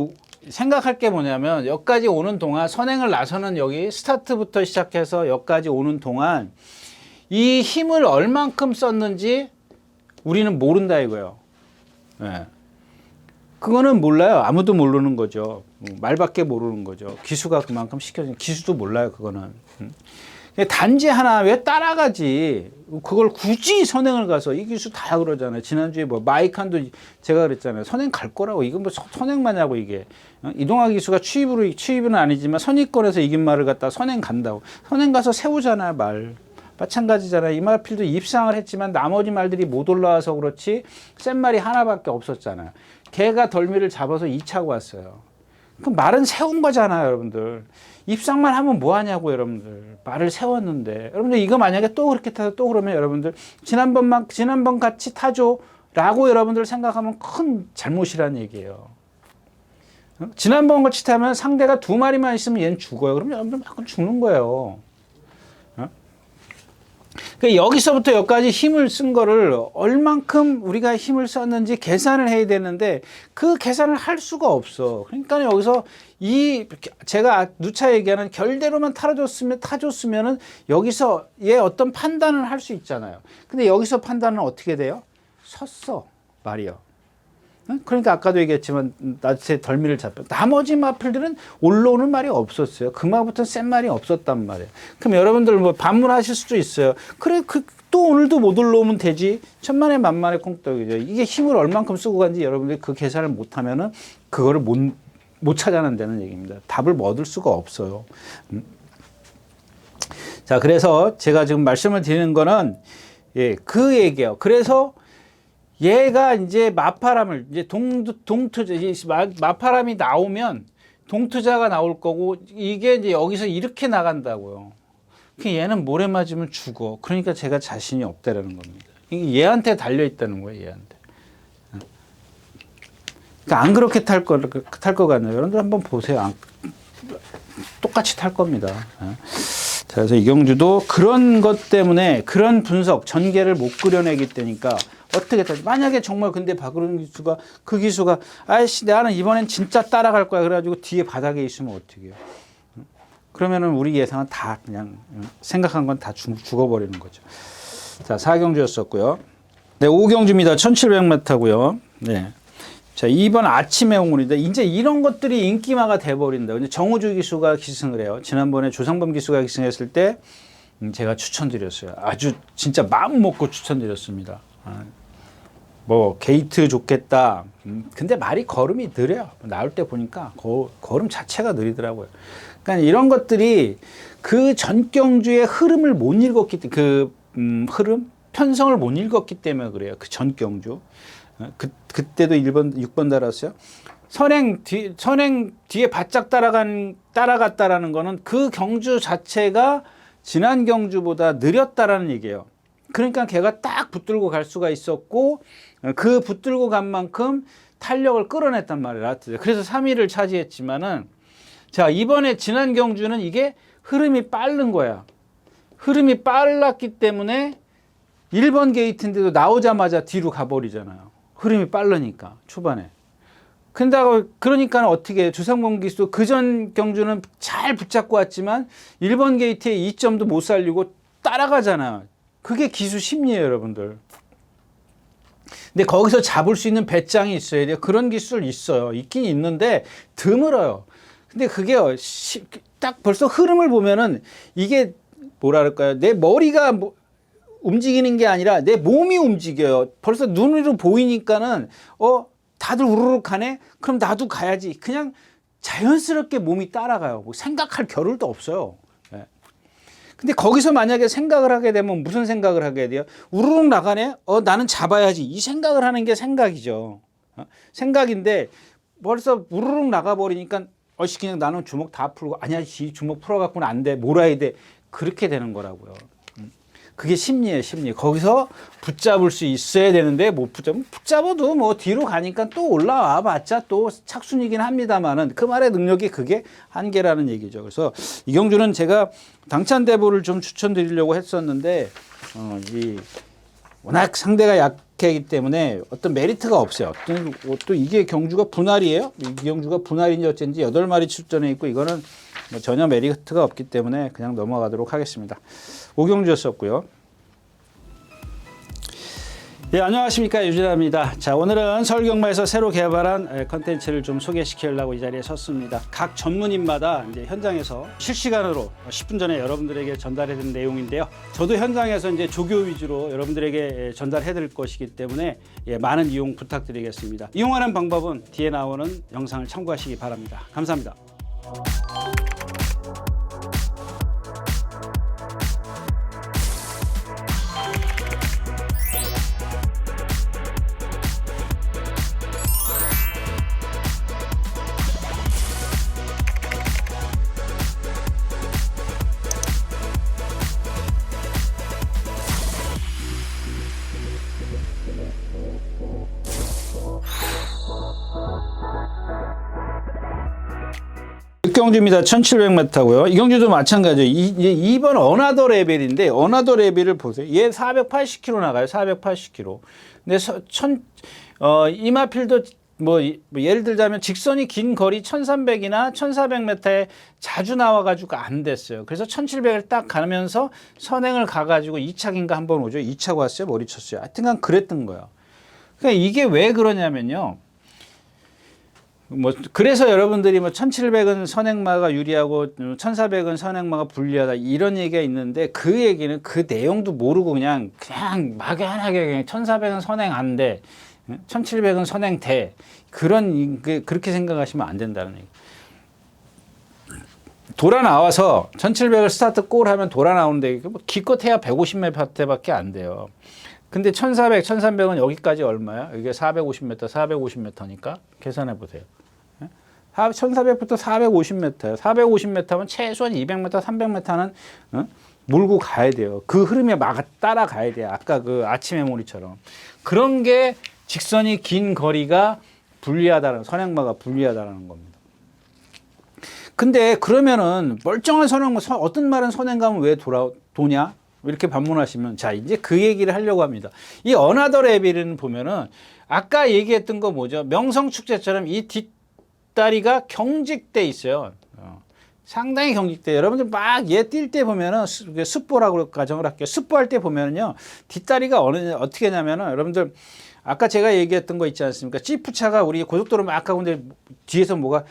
생각할 게 뭐냐면 여기까지 오는 동안 선행을 나서는 여기 스타트부터 시작해서 여기까지 오는 동안 이 힘을 얼만큼 썼는지 우리는 모른다 이거예요. 네. 그거는 몰라요. 아무도 모르는 거죠. 말밖에 모르는 거죠. 기수가 그만큼 시켜준 기수도 몰라요. 그거는. 단지 하나 왜 따라가지? 그걸 굳이 선행을 가서 이 기수 다 그러잖아요. 지난주에 뭐 마이칸도 제가 그랬잖아요. 선행 갈 거라고. 이건 뭐 선행만 하고 이게. 이동학 기수가 취입은 아니지만 선의권에서 이긴 말을 갖다 선행 간다고. 선행 가서 세우잖아요. 말. 마찬가지잖아요. 이마필도 입상을 했지만 나머지 말들이 못 올라와서 그렇지 센 말이 하나밖에 없었잖아요. 걔가 덜미를 잡아서 2차고 왔어요. 그 말은 세운 거잖아요, 여러분들. 입상만 하면 뭐 하냐고, 여러분들. 말을 세웠는데. 여러분들 이거 만약에 또 그렇게 타서 또 그러면 여러분들 지난번 같이 타죠. 라고 여러분들 생각하면 큰 잘못이라는 얘기예요. 지난번 같이 타면 상대가 2마리만 있으면 얘는 죽어요. 그러면 여러분들 막 죽는 거예요. 그러니까 여기서부터 여기까지 힘을 쓴 거를 얼만큼 우리가 힘을 썼는지 계산을 해야 되는데 그 계산을 할 수가 없어. 그러니까 여기서 제가 누차 얘기하는 결대로만 타줬으면은 여기서 얘 어떤 판단을 할 수 있잖아요. 근데 여기서 판단은 어떻게 돼요? 섰어 말이요. 그러니까 아까도 얘기했지만 나체 덜미를 잡혀. 나머지 마필들은 올라오는 말이 없었어요. 그 말부터 센 말이 없었단 말이에요. 그럼 여러분들 뭐 반문하실 수도 있어요. 그래 또 오늘도 못 올라오면 되지. 천만에 만만에 콩떡이죠. 이게 힘을 얼만큼 쓰고 간지 여러분들이 그 계산을 못하면은 그거를 못 찾아낸다는 얘기입니다. 답을 얻을 수가 없어요. 자, 그래서 제가 지금 말씀을 드리는 거는 예, 그 얘기예요. 그래서 얘가 이제 마파람을 이제 동투자 마파람이 나오면 동투자가 나올 거고 이게 이제 여기서 이렇게 나간다고요. 얘는 모래 맞으면 죽어. 그러니까 제가 자신이 없다라는 겁니다. 이게 얘한테 달려 있다는 거예요. 얘한테. 그러니까 안 그렇게 탈 것 같나요? 여러분들 한번 보세요. 똑같이 탈 겁니다. 자, 그래서 이경주도 그런 것 때문에 그런 분석, 전개를 못 그려내기 때니까 어떻게 타지? 만약에 정말 근데 박으론 기수가 그 기수가 아이씨 나는 이번엔 진짜 따라갈 거야 그래가지고 뒤에 바닥에 있으면 어떻게 해요? 그러면은 우리 예상은 다 그냥 생각한 건 다 죽어버리는 거죠. 자, 4경주였었고요. 네, 5경주입니다. 1700m고요. 네. 자, 2번 아침의 홍문인데 이제 이런 것들이 인기마가 돼버린다. 근데 정우주 기수가 기승을 해요. 지난번에 조상범 기수가 기승했을 때 제가 추천드렸어요. 아주 진짜 마음 먹고 추천드렸습니다. 뭐 게이트 좋겠다. 근데 말이 걸음이 느려요. 나올 때 보니까 걸음 자체가 느리더라고요. 그러니까 이런 것들이 그 전경주의 흐름을 못 읽었기 때문에 흐름 편성을 못 읽었기 때문에 그래요. 그 전경주. 그때도 1번 6번 달았어요. 선행 뒤에 바짝 따라갔다라는 거는 그 경주 자체가 지난 경주보다 느렸다라는 얘기예요. 그러니까 걔가 딱 붙들고 갈 수가 있었고 그 붙들고 간 만큼 탄력을 끌어냈단 말이에요. 그래서 3위를 차지했지만은 자, 이번에 지난 경주는 이게 흐름이 빠른 거야. 흐름이 빨랐기 때문에 1번 게이트인데도 나오자마자 뒤로 가버리잖아요. 흐름이 빠르니까 초반에. 그러니까 어떻게 해요? 조상범 기수 그전 경주는 잘 붙잡고 왔지만 1번 게이트에 2점도 못 살리고 따라가잖아요. 그게 기수 심리예요, 여러분들. 근데 거기서 잡을 수 있는 배짱이 있어야 돼요. 그런 기술 있어요. 있긴 있는데 드물어요. 근데 그게 딱 벌써 흐름을 보면은 이게 뭐라 그럴까요? 내 머리가 움직이는 게 아니라 내 몸이 움직여요. 벌써 눈으로 보이니까는 다들 우르르 가네? 그럼 나도 가야지. 그냥 자연스럽게 몸이 따라가요. 뭐 생각할 겨를도 없어요. 네. 근데 거기서 만약에 생각을 하게 되면 무슨 생각을 하게 돼요? 우르르 나가네? 나는 잡아야지. 이 생각을 하는 게 생각이죠. 생각인데 벌써 우르르 나가버리니까 그냥 나는 주먹 다 풀고 아니야, 주먹 풀어갖고는 안 돼. 몰아야 돼. 그렇게 되는 거라고요. 그게 심리예요, 심리. 거기서 붙잡을 수 있어야 되는데 못 붙잡아도 뭐 뒤로 가니까 또 올라와 봤자 또 착순이긴 합니다만은 그 말의 능력이 그게 한계라는 얘기죠. 그래서 이경주는 제가 당찬대보를 좀 추천드리려고 했었는데 워낙 상대가 약하기 때문에 어떤 메리트가 없어요. 또 이게 경주가 분할이에요. 이 경주가 분할인지 어쩐지 8마리 출전해 있고 이거는 뭐 전혀 메리트가 없기 때문에 그냥 넘어가도록 하겠습니다. 오경주였었고요. 네, 안녕하십니까, 유진아입니다. 자, 오늘은 서울경마에서 새로 개발한 컨텐츠를 좀 소개시키려고 이 자리에 섰습니다. 각 전문인마다 이제 현장에서 실시간으로 10분 전에 여러분들에게 전달해드린 내용인데요. 저도 현장에서 이제 조교 위주로 여러분들에게 전달해드릴 것이기 때문에 많은 이용 부탁드리겠습니다. 이용하는 방법은 뒤에 나오는 영상을 참고하시기 바랍니다. 감사합니다. 경주입니다. 1700m고요. 이 경주도 마찬가지예요. 이제 2번 어나더 레벨인데 어나더 레벨을 보세요. 얘 480km 나가요. 480km. 근데 이마필도 뭐 예를 들자면 직선이 긴 거리 1300이나 1400m에 자주 나와가지고 안 됐어요. 그래서 1700을 딱 가면서 선행을 가가지고 2차인가 한번 오죠. 2차 왔어요. 머리 쳤어요. 하여튼간 그랬던 거예요. 그러니까 이게 왜 그러냐면요. 뭐 그래서 여러분들이 뭐 1700은 선행마가 유리하고 1400은 선행마가 불리하다 이런 얘기가 있는데 그 얘기는 그 내용도 모르고 그냥 막연하게 그냥 1400은 선행 안 돼. 1700은 선행 돼. 그렇게 생각하시면 안 된다는 얘기. 돌아 나와서 1700을 스타트 골 하면 돌아 나오는데 뭐 기껏해야 150m밖에 안 돼요. 근데 1400, 1300은 여기까지 얼마야? 이게 450m, 450m니까 계산해 보세요. 1400부터 450m예요. 450m면 최소한 200m, 300m는 몰고 가야 돼요. 그 흐름에 막 따라가야 돼요. 아까 그 아침의 모리처럼. 그런 게 직선이 긴 거리가 불리하다는, 선행마가 불리하다는 겁니다. 근데 그러면은 멀쩡한 선행마, 어떤 말은 선행가면 왜 도냐? 이렇게 반문하시면, 자, 이제 그 얘기를 하려고 합니다. 이 어나더 레벨은 보면은 아까 얘기했던 거 뭐죠? 명성축제처럼 이 뒷다리가 경직돼 있어요. 상당히 경직돼. 여러분들 막 얘 뛸 때 보면은 습보라고 가정을 할게요. 습보할 때 보면은요, 뒷다리가 어떻게 하냐면은 여러분들 아까 제가 얘기했던 거 있지 않습니까? 지프차가 우리 고속도로 막 가는데 뒤에서 뭐가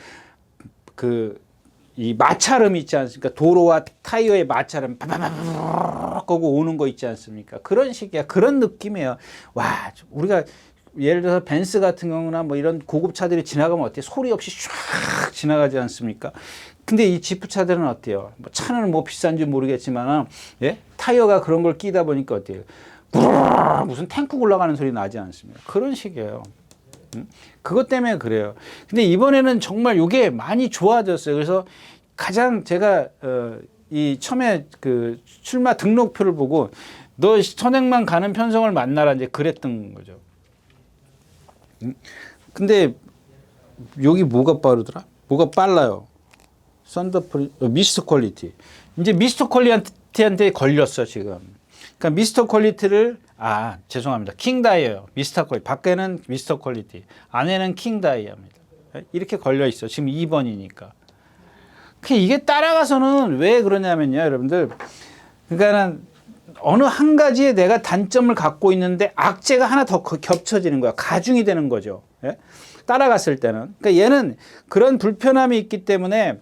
이 마찰음 있지 않습니까? 도로와 타이어의 마찰음 바바바바바바 거고 오는 거 있지 않습니까? 그런 식이야. 그런 느낌이에요. 와, 우리가 예를 들어서 벤츠 같은 경우나 뭐 이런 고급 차들이 지나가면 어때요? 소리 없이 쫙 지나가지 않습니까? 근데 이 지프 차들은 어때요? 뭐 차는 뭐 비싼지 모르겠지만, 예? 타이어가 그런 걸 끼다 보니까 어때요? 무슨 탱크 올라가는 소리 나지 않습니까? 그런 식이에요. 그것 때문에 그래요. 근데 이번에는 정말 이게 많이 좋아졌어요. 그래서 가장 제가 이 처음에 그 출마 등록표를 보고 너 선행만 가는 편성을 만나라 이제 그랬던 거죠. 근데 여기 뭐가 빠르더라? 뭐가 빨라요? 미스터 퀄리티. 이제 미스터 퀄리티한테 걸렸어 지금. 그러니까 미스터 퀄리티를 죄송합니다. 킹 다이어요. 미스터 퀄리티. 밖에는 미스터 퀄리티. 안에는 킹 다이어입니다. 이렇게 걸려 있어. 지금 2번이니까. 이게 따라가서는 왜 그러냐면요, 여러분들. 그러니까는 어느 한 가지에 내가 단점을 갖고 있는데 악재가 하나 더 겹쳐지는 거야. 가중이 되는 거죠. 예? 따라갔을 때는. 그러니까 얘는 그런 불편함이 있기 때문에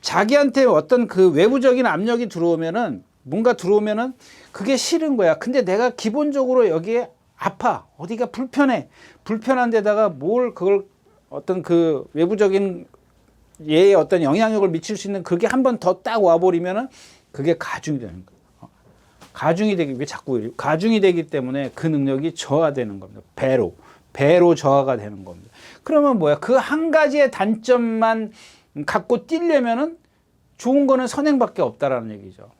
자기한테 어떤 그 외부적인 압력이 들어오면은 뭔가 들어오면은 그게 싫은 거야. 근데 내가 기본적으로 여기에 아파. 어디가 불편해. 불편한 데다가 그걸 어떤 그 외부적인 얘의 어떤 영향력을 미칠 수 있는 그게 한 번 더 딱 와버리면은 그게 가중이 되는 거야. 가중이 되기 때문에 그 능력이 저하되는 겁니다. 배로 저하가 되는 겁니다. 그러면 뭐야? 그 한 가지의 단점만 갖고 뛰려면은 좋은 거는 선행밖에 없다라는 얘기죠.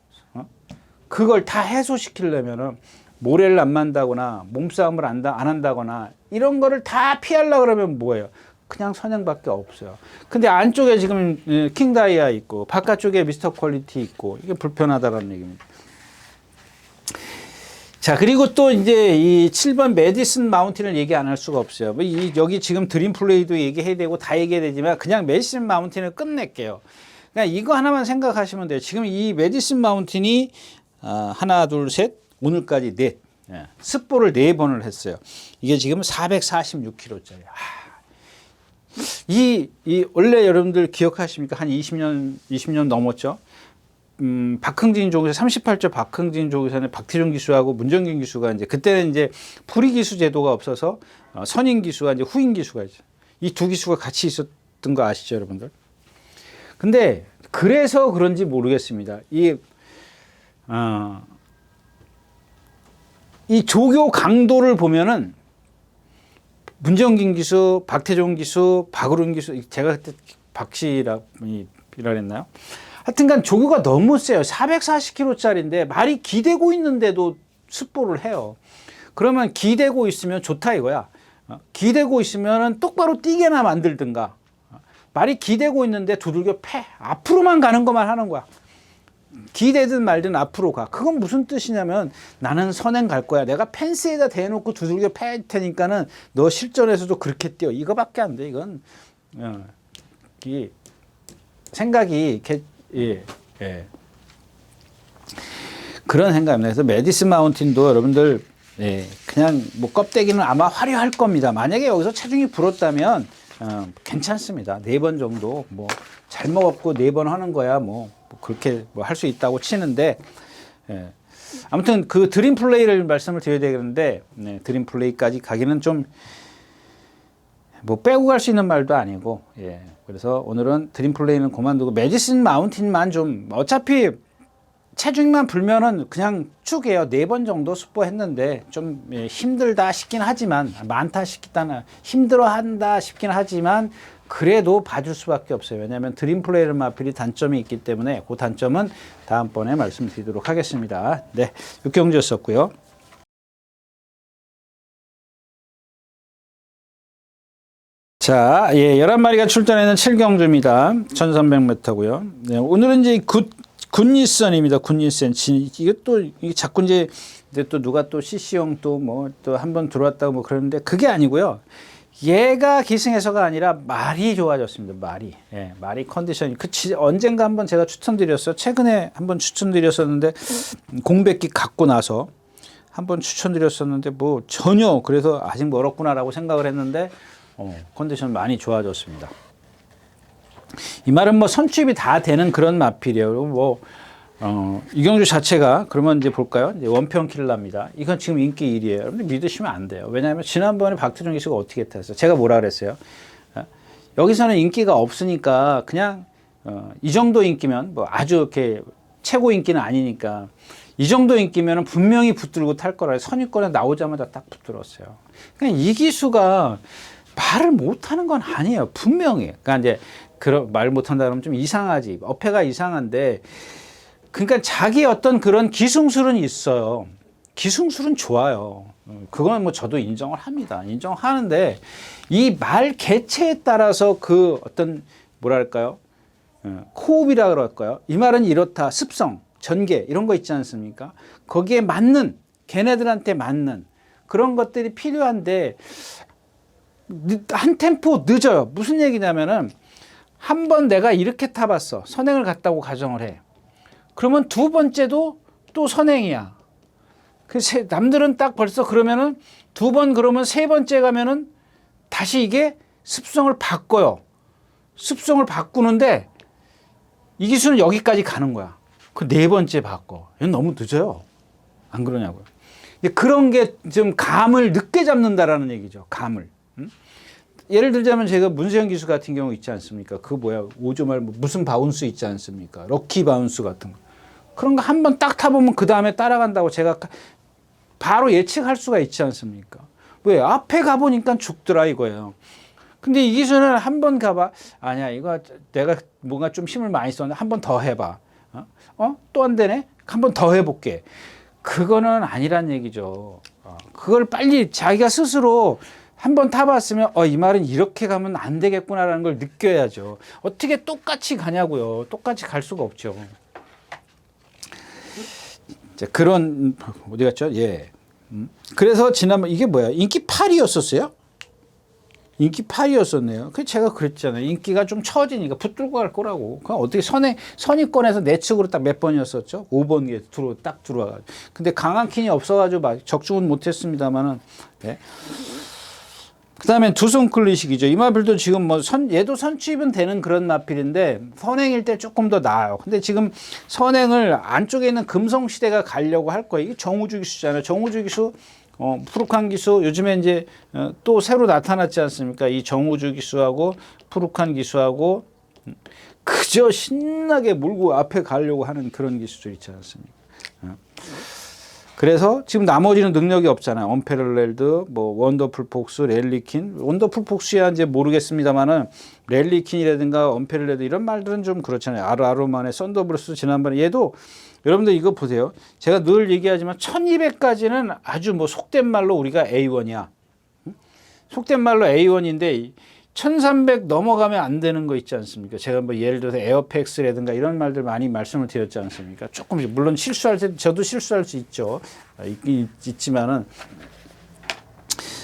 그걸 다 해소시키려면은 모래를 안 만다거나 몸싸움을 안 한다거나 이런 거를 다 피하려고 그러면 뭐예요? 그냥 선행밖에 없어요. 근데 안쪽에 지금 킹다이아 있고 바깥쪽에 미스터 퀄리티 있고 이게 불편하다라는 얘기입니다. 자, 그리고 또 이제 이 7번 메디슨 마운틴을 얘기 안 할 수가 없어요. 뭐 여기 지금 드림 플레이도 얘기해야 되고 다 얘기해야 되지만 그냥 메디슨 마운틴을 끝낼게요. 그냥 이거 하나만 생각하시면 돼요. 지금 이 메디슨 마운틴이 하나, 둘, 셋, 오늘까지 넷. 습보를 4번을 했어요. 이게 지금 446km짜리. 원래 여러분들 기억하십니까? 한 20년 넘었죠? 박흥진 조교사 38조 박흥진 조교사는 박태종 기수하고 문정균 기수가 이제 그때는 이제 불의 기수 제도가 없어서 선임 기수와 이제 후임 기수가 있죠. 이 두 기수가 같이 있었던 거 아시죠, 여러분들? 근데 그래서 그런지 모르겠습니다. 이 조교 강도를 보면은 문정균 기수, 박태종 기수, 박으론 기수, 제가 그때 박씨라 그랬나요? 하여튼간 조교가 너무 세요. 440km짜리인데 말이 기대고 있는데도 습보를 해요. 그러면 기대고 있으면 좋다 이거야. 기대고 있으면 똑바로 뛰게나 만들든가. 말이 기대고 있는데 두들겨 패. 앞으로만 가는 것만 하는 거야. 기대든 말든 앞으로 가. 그건 무슨 뜻이냐면 나는 선행 갈 거야. 내가 펜스에다 대놓고 두들겨 패 테니까는 너 실전에서도 그렇게 뛰어. 이거밖에 안 돼. 이건 이 생각이 그런 생각입니다. 그래서 메디슨 마운틴도 여러분들 그냥 뭐 껍데기는 아마 화려할 겁니다. 만약에 여기서 체중이 불었다면 괜찮습니다. 4번 정도 뭐 잘 먹었고 4번 하는 거야 뭐 그렇게 뭐 할 수 있다고 치는데 예. 아무튼 그 드림 플레이를 말씀을 드려야 되겠는데 네, 드림 플레이까지 가기는 좀 뭐 빼고 갈 수 있는 말도 아니고 예. 그래서 오늘은 드림 플레이는 그만두고 메디슨 마운틴만 좀 어차피 체중만 불면은 그냥 쭉 해요. 4번 정도 습보했는데 좀 힘들다 싶긴 하지만 많다 싶기는 힘들어 한다 싶긴 하지만 그래도 봐줄 수밖에 없어요. 왜냐하면 드림 플레이를 마필이 단점이 있기 때문에 그 단점은 다음번에 말씀드리도록 하겠습니다. 네, 육경주였었고요. 자, 예, 11마리가 출전하는 7경주입니다. 1300m고요. 네, 오늘은 이제 굿니선입니다. 굿니선. 이게 자꾸 이제 또 누가 또 CC형 또 뭐 또 한 번 들어왔다고 뭐 그러는데 그게 아니고요. 얘가 기승해서가 아니라 말이 좋아졌습니다. 말이. 예, 말이 컨디션이. 언젠가 한번 제가 추천드렸어요. 최근에 한번 추천드렸었는데 공백기 갖고 나서 한번 추천드렸었는데 뭐 전혀 그래서 아직 멀었구나라고 생각을 했는데 컨디션 많이 좋아졌습니다. 이 말은 뭐 선취입이 다 되는 그런 마필이에요. 뭐 이경주 자체가 그러면 이제 볼까요? 이제 원평 킬러입니다. 이건 지금 인기 1위예요. 여러분들 믿으시면 안 돼요. 왜냐하면 지난번에 박태종 기수가 어떻게 했어요? 제가 뭐라 그랬어요? 여기서는 인기가 없으니까 그냥 이 정도 인기면 뭐 아주 이렇게 최고 인기는 아니니까 이 정도 인기면 분명히 붙들고 탈 거라 선입권에 나오자마자 딱 붙들었어요. 그러니까 이 기수가 말을 못하는 건 아니에요. 분명히. 그러니까 이제 말 못한다 그러면 좀 이상하지. 어폐가 이상한데 그러니까 자기 어떤 그런 기승술은 있어요. 기승술은 좋아요. 그건 뭐 저도 인정을 합니다. 인정하는데 이 말 개체에 따라서 그 어떤 뭐랄까요? 코업이라 그럴까요? 이 말은 이렇다. 습성, 전개 이런 거 있지 않습니까? 거기에 맞는 걔네들한테 맞는 그런 것들이 필요한데 한 템포 늦어요. 무슨 얘기냐면은 한 번 내가 이렇게 타봤어. 선행을 갔다고 가정을 해. 그러면 두 번째도 또 선행이야. 남들은 딱 벌써 그러면은 두 번 그러면 세 번째 가면은 다시 이게 습성을 바꿔요. 습성을 바꾸는데 이 기술은 여기까지 가는 거야. 그 네 번째 바꿔. 이건 너무 늦어요. 안 그러냐고요. 그런 게 좀 감을 늦게 잡는다라는 얘기죠. 감을. 예를 들자면 제가 문세영 기수 같은 경우 있지 않습니까? 그 뭐야 5조 말 무슨 바운스 있지 않습니까? 럭키 바운스 같은 거. 그런 거 한 번 딱 타보면 그 다음에 따라간다고 제가 바로 예측할 수가 있지 않습니까? 왜? 앞에 가보니까 죽더라 이거예요. 근데 이 기수는 한 번 가봐. 아니야 이거 내가 뭔가 좀 힘을 많이 썼는데 한 번 더 해봐. 또 안 되네? 한 번 더 해볼게. 그거는 아니란 얘기죠. 그걸 빨리 자기가 스스로 한번 타봤으면 이 말은 이렇게 가면 안 되겠구나라는 걸 느껴야죠. 어떻게 똑같이 가냐고요. 똑같이 갈 수가 없죠. 자, 그런 어디 갔죠? 예. 그래서 지난번 이게 뭐야? 인기 8위였었어요? 인기 8위였었네요. 그 제가 그랬잖아요. 인기가 좀 처지니까 붙들고 갈 거라고. 그럼 어떻게 선입권에서 내측으로 딱 몇 번이었었죠? 5번에 딱 들어와가지고. 근데 강한 킨이 없어가지고 막 적중은 못했습니다만은. 네. 그 다음에 두손 클리식이죠. 이 마필도 지금 뭐 얘도 선취입은 되는 그런 마필인데 선행일 때 조금 더 나아요. 근데 지금 선행을 안쪽에 있는 금성시대가 가려고 할 거예요. 이게 정우주 기수잖아요. 정우주 기수, 푸르칸 기수, 요즘에 이제 또 새로 나타났지 않습니까? 이 정우주 기수하고 푸르칸 기수하고 그저 신나게 몰고 앞에 가려고 하는 그런 기수들 있지 않습니까? 그래서 지금 나머지는 능력이 없잖아요. 언패럴렐드, 뭐 원더풀 폭스, 랠리킨. 원더풀 폭스야 이제 모르겠습니다만은 랠리킨이라든가 언패럴렐드 이런 말들은 좀 그렇잖아요. 아르아르만의 썬더브루스 지난번에 얘도 여러분들 이거 보세요. 제가 늘 얘기하지만 1200까지는 아주 뭐 속된 말로 우리가 A1이야. 속된 말로 A1인데 1300 넘어가면 안 되는 거 있지 않습니까? 제가 뭐 예를 들어서 에어팩스라든가 이런 말들 많이 말씀을 드렸지 않습니까? 조금씩 물론 실수할 때 저도 실수할 수 있죠. 있지만은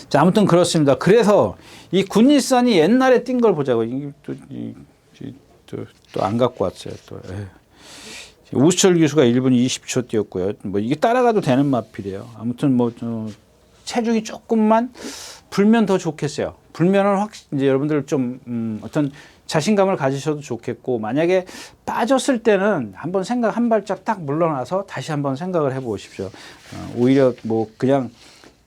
자 아무튼 그렇습니다. 그래서 이 굿니선이 옛날에 뛴 걸 보자고. 또 안 갖고 왔어요. 또 우수철 기수가 1분 20초 뛰었고요. 뭐 이게 따라가도 되는 마필이에요. 아무튼 뭐 체중이 조금만 불면 더 좋겠어요. 불면은 이제 여러분들 좀 어떤 자신감을 가지셔도 좋겠고, 만약에 빠졌을 때는 한번 한 발짝 딱 물러나서 다시 한번 생각을 해보십시오. 오히려 뭐 그냥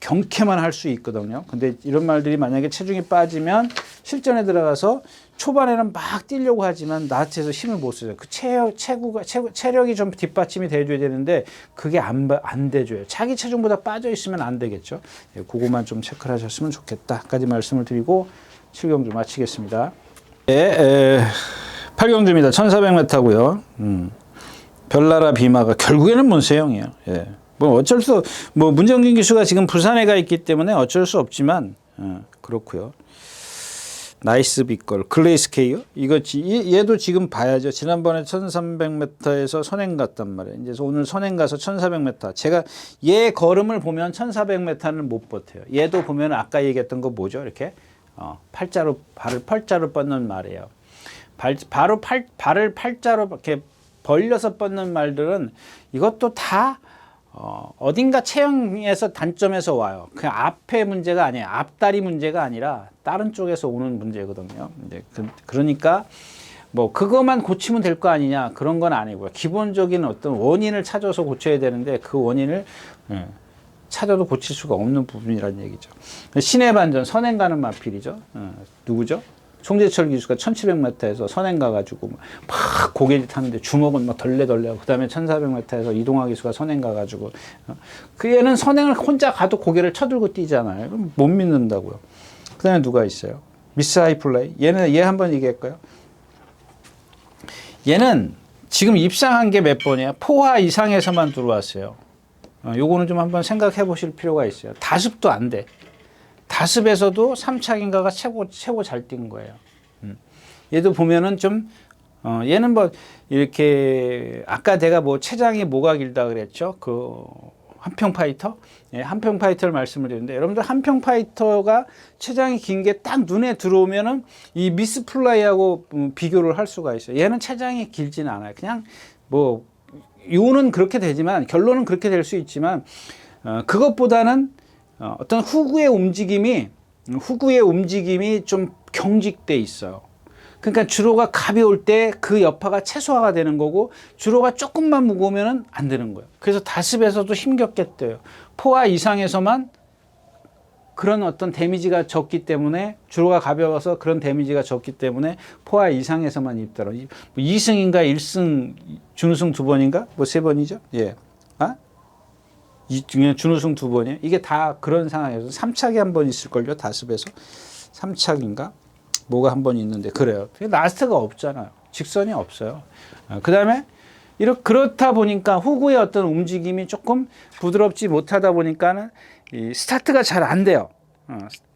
경쾌만 할 수 있거든요. 근데 이런 말들이 만약에 체중이 빠지면 실전에 들어가서 초반에는 막 뛰려고 하지만 나한테서 힘을 못 써요. 그 체력이 좀 뒷받침이 돼줘야 되는데 그게 안 돼줘요. 자기 체중보다 빠져 있으면 안 되겠죠. 예, 그거만 좀 체크를 하셨으면 좋겠다까지 말씀을 드리고 7경주 마치겠습니다. 예, 8경주입니다. 1400m고요. 별나라 비마가 결국에는 문세영이에요. 예. 뭐 어쩔 수, 뭐 문정균 기수가 지금 부산에 가 있기 때문에 어쩔 수 없지만, 그렇고요. 나이스 빅걸, 글레이스케이요? 얘도 지금 봐야죠. 지난번에 1300m에서 선행 갔단 말이에요. 이제 오늘 선행 가서 1400m. 제가 얘 걸음을 보면 1400m는 못 버텨요. 얘도 보면 아까 얘기했던 거 뭐죠? 이렇게, 발을 팔자로 뻗는 말이에요. 발을 팔자로 이렇게 벌려서 뻗는 말들은 이것도 다 어딘가 체형에서 단점에서 와요. 그 앞에 문제가 아니에요. 앞다리 문제가 아니라 다른 쪽에서 오는 문제거든요. 이제 그러니까 뭐 그것만 고치면 될 거 아니냐 그런 건 아니고요. 기본적인 어떤 원인을 찾아서 고쳐야 되는데 그 원인을 찾아도 고칠 수가 없는 부분이라는 얘기죠. 신의 반전 선행 가는 마필이죠. 누구죠? 송재철 기수가 1700m에서 선행 가가지고 막 고개짓 하는데 주먹은 막 덜레덜레하고, 그 다음에 1400m에서 이동화 기수가 선행 가가지고, 그 얘는 선행을 혼자 가도 고개를 쳐들고 뛰잖아요. 그럼 못 믿는다고요. 그 다음에 누가 있어요? 미스 하이플레이. 얘 한번 얘기할까요? 얘는 지금 입상한 게 몇 번이야? 포화 이상에서만 들어왔어요. 요거는 좀 한번 생각해 보실 필요가 있어요. 다습도 안 돼. 다습에서도 3착인가가 최고 잘 뛴 거예요. 얘도 보면은 좀, 얘는 뭐, 이렇게, 아까 내가 뭐 체장이 뭐가 길다 그랬죠? 그, 한평 파이터? 예, 한평 파이터를 말씀을 드렸는데, 여러분들 한평 파이터가 체장이 긴 게 딱 눈에 들어오면은 이 미스 플라이하고 비교를 할 수가 있어요. 얘는 체장이 길지는 않아요. 그냥 뭐, 요는 그렇게 되지만, 결론은 그렇게 될 수 있지만, 그것보다는 어떤 후구의 움직임이 좀 경직돼 있어요. 그러니까 주로가 가벼울 때 그 여파가 최소화가 되는 거고, 주로가 조금만 무거우면 안 되는 거예요. 그래서 다습에서도 힘겹게 뛰어요. 포화 이상에서만 그런 어떤 데미지가 적기 때문에, 주로가 가벼워서 그런 데미지가 적기 때문에 포화 이상에서만 입더라고요. 2승인가 1승 준우승 2번인가 뭐 3번이죠. 예. 준우승 2번이에요. 이게 다 그런 상황에서 3착이 한 번 있을걸요. 다습에서 3착인가 뭐가 한 번 있는데 그래요. 라스트가 없잖아요. 직선이 없어요. 그 다음에 그렇다 보니까 후구의 어떤 움직임이 조금 부드럽지 못하다 보니까는 이 스타트가 잘 안 돼요.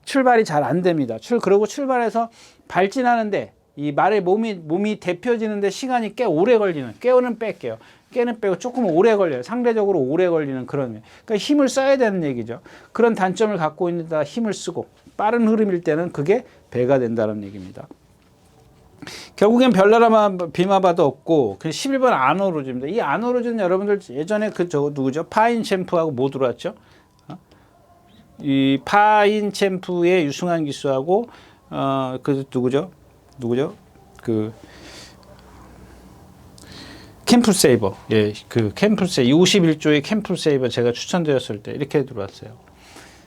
출발이 잘 안 됩니다. 그리고 출발해서 발진하는데 이 말의 몸이 데펴지는데 시간이 꽤 오래 걸리는, 깨는 뺄게요. 깨는 빼고 조금 오래 걸려요. 상대적으로 오래 걸리는 그런, 그러니까 힘을 써야 되는 얘기죠. 그런 단점을 갖고 있는 데다 힘을 쓰고 빠른 흐름일 때는 그게 배가 된다는 얘기입니다. 결국엔 별나라 비마바도 없고 11번 아노로즈입니다. 이 아노로즈는 여러분들 예전에 누구죠? 파인 챔프하고 뭐 들어왔죠? 이 파인 챔프의 유승환 기수하고 그 누구죠? 그 캠프세이버. 예, 그 캠프세이버 51조의 캠프세이버 제가 추천드렸을 때 이렇게 들어왔어요.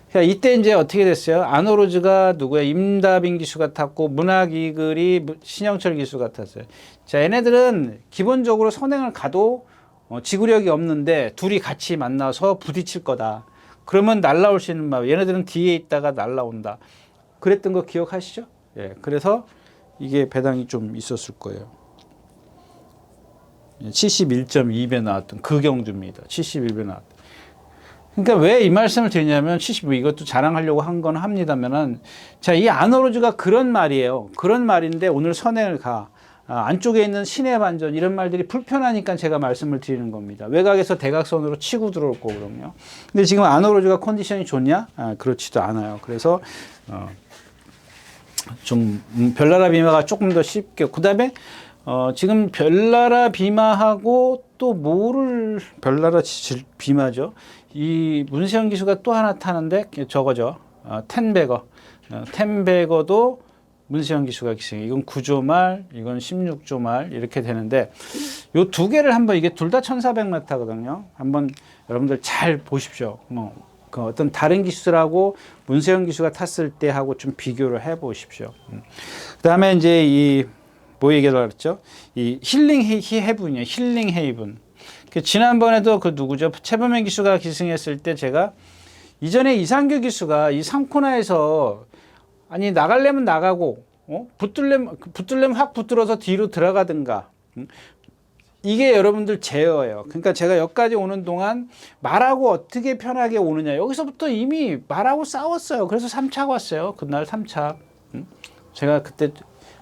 그러니까 이때 이제 어떻게 됐어요? 아노로즈가 누구야? 임다빈 기수가 탔고 문학이글이 신영철 기수가 탔어요. 자, 얘네들은 기본적으로 선행을 가도 지구력이 없는데 둘이 같이 만나서 부딪힐 거다. 그러면 날라올 수 있는 말. 얘네들은 뒤에 있다가 날라온다. 그랬던 거 기억하시죠? 예, 그래서 이게 배당이 좀 있었을 거예요. 71.2배 나왔던 그 경주입니다. 71배 나왔던. 그러니까 왜 이 말씀을 드리냐면 72 이것도 자랑하려고 한 건 합니다면은, 자, 이 아노로즈가 그런 말이에요. 그런 말인데 오늘 선행을 가. 안쪽에 있는 신의 반전 이런 말들이 불편하니까 제가 말씀을 드리는 겁니다. 외곽에서 대각선으로 치고 들어올 거거든요. 근데 지금 아노로즈가 컨디션이 좋냐? 그렇지도 않아요. 그래서 좀 별나라 비마가 조금 더 쉽게. 그다음에 지금 별나라 비마하고 또 별나라 비마죠. 이 문세영 기수가 또 하나 타는데 저거죠. 텐베거. 템베거도 문세영 기수가 기승. 이건 9조 말, 이건 16조 말 이렇게 되는데 요 두 개를 한번 이게 둘 다 1400m거든요. 한번 여러분들 잘 보십시오. 그 어떤 다른 기수라고 문세영 기수가 탔을 때 하고 좀 비교를 해 보십시오. 그다음에 이제 이 뭐 얘기를 했죠? 이 힐링 헤븐이에요. 힐링 헤이븐. 지난번에도 그 누구죠? 최범현 기수가 기승했을 때 제가 이전에 이상규 기수가 이 3코너에서 아니 나가려면 나가고 붙들려면 확 붙들어서 뒤로 들어가든가. 이게 여러분들 제어예요. 그러니까 제가 여기까지 오는 동안 말하고 어떻게 편하게 오느냐. 여기서부터 이미 말하고 싸웠어요. 그래서 3차 왔어요. 그날 3차. 제가 그때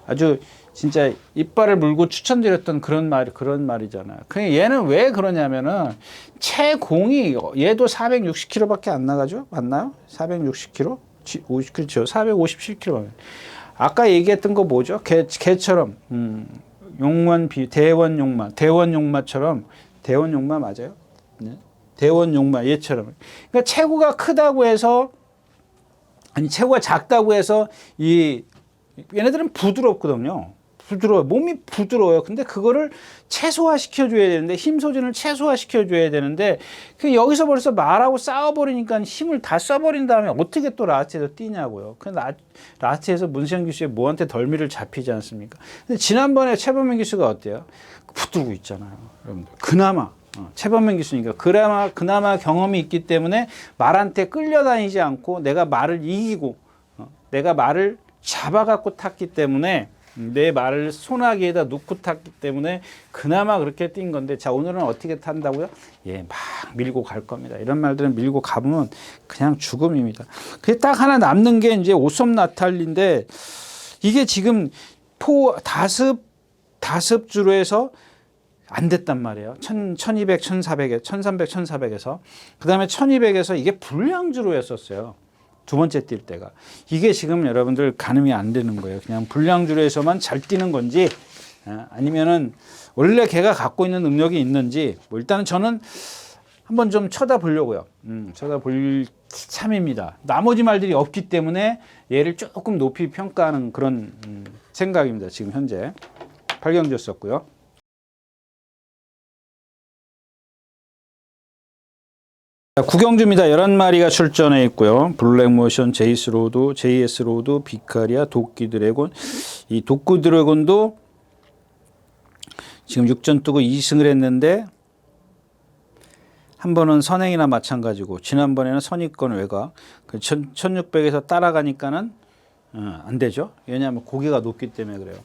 아주 진짜 이빨을 물고 추천드렸던 그런 말이잖아요. 그냥 얘는 왜 그러냐면은 채공이 얘도 460km밖에 안 나가죠? 맞나요? 460km? 50km, 457km. 아까 얘기했던 거 뭐죠? 개처럼 대원 용마처럼 대원 용마 맞아요? 네? 대원 용마 얘처럼. 그러니까 체구가 크다고 해서 아니 체구가 작다고 해서 얘네들은 부드럽거든요. 몸이 부드러워요. 근데 그거를 최소화시켜 줘야 되는데 힘 소진을 최소화시켜 줘야 되는데 그 여기서 벌써 말하고 싸워버리니까 힘을 다 써버린 다음에 어떻게 또 라스트에서 뛰냐고요. 그 라스트에서 문세영 기수의 뭐한테 덜미를 잡히지 않습니까? 근데 지난번에 최범현 기수가 어때요? 붙들고 있잖아요. 여러분들. 그나마 최범현 기수니까 그나마 경험이 있기 때문에 말한테 끌려다니지 않고 내가 말을 이기고 내가 말을 잡아갖고 탔기 때문에 내 말을 소나기에다 놓고 탔기 때문에 그나마 그렇게 뛴 건데 자 오늘은 어떻게 탄다고요? 막 밀고 갈 겁니다. 이런 말들은 밀고 가보면 그냥 죽음입니다. 그게 딱 하나 남는 게 이제 오섬 나탈리인데 이게 지금 다습주로 해서 안 됐단 말이에요. 1200, 1400, 1300, 1400에서 그 다음에 1200에서 이게 불량주로 했었어요. 두 번째 뛸 때가. 이게 지금 여러분들 가늠이 안 되는 거예요. 그냥 불량주로 해서만 잘 뛰는 건지 아니면은 원래 걔가 갖고 있는 능력이 있는지 일단은 저는 한번 좀 쳐다보려고요. 쳐다볼 참입니다. 나머지 말들이 없기 때문에 얘를 조금 높이 평가하는 그런 생각입니다. 지금 현재 8경주였었고요. 구경주입니다. 11마리가 출전해 있고요. 블랙모션, 제이스로드, JS로드, 비카리아, 도끼드래곤. 이 도끼드래곤도 지금 6전 뜨고 2승을 했는데 한 번은 선행이나 마찬가지고 지난번에는 선입권 외곽 1600에서 따라가니까는 안 되죠. 왜냐하면 고개가 높기 때문에 그래요.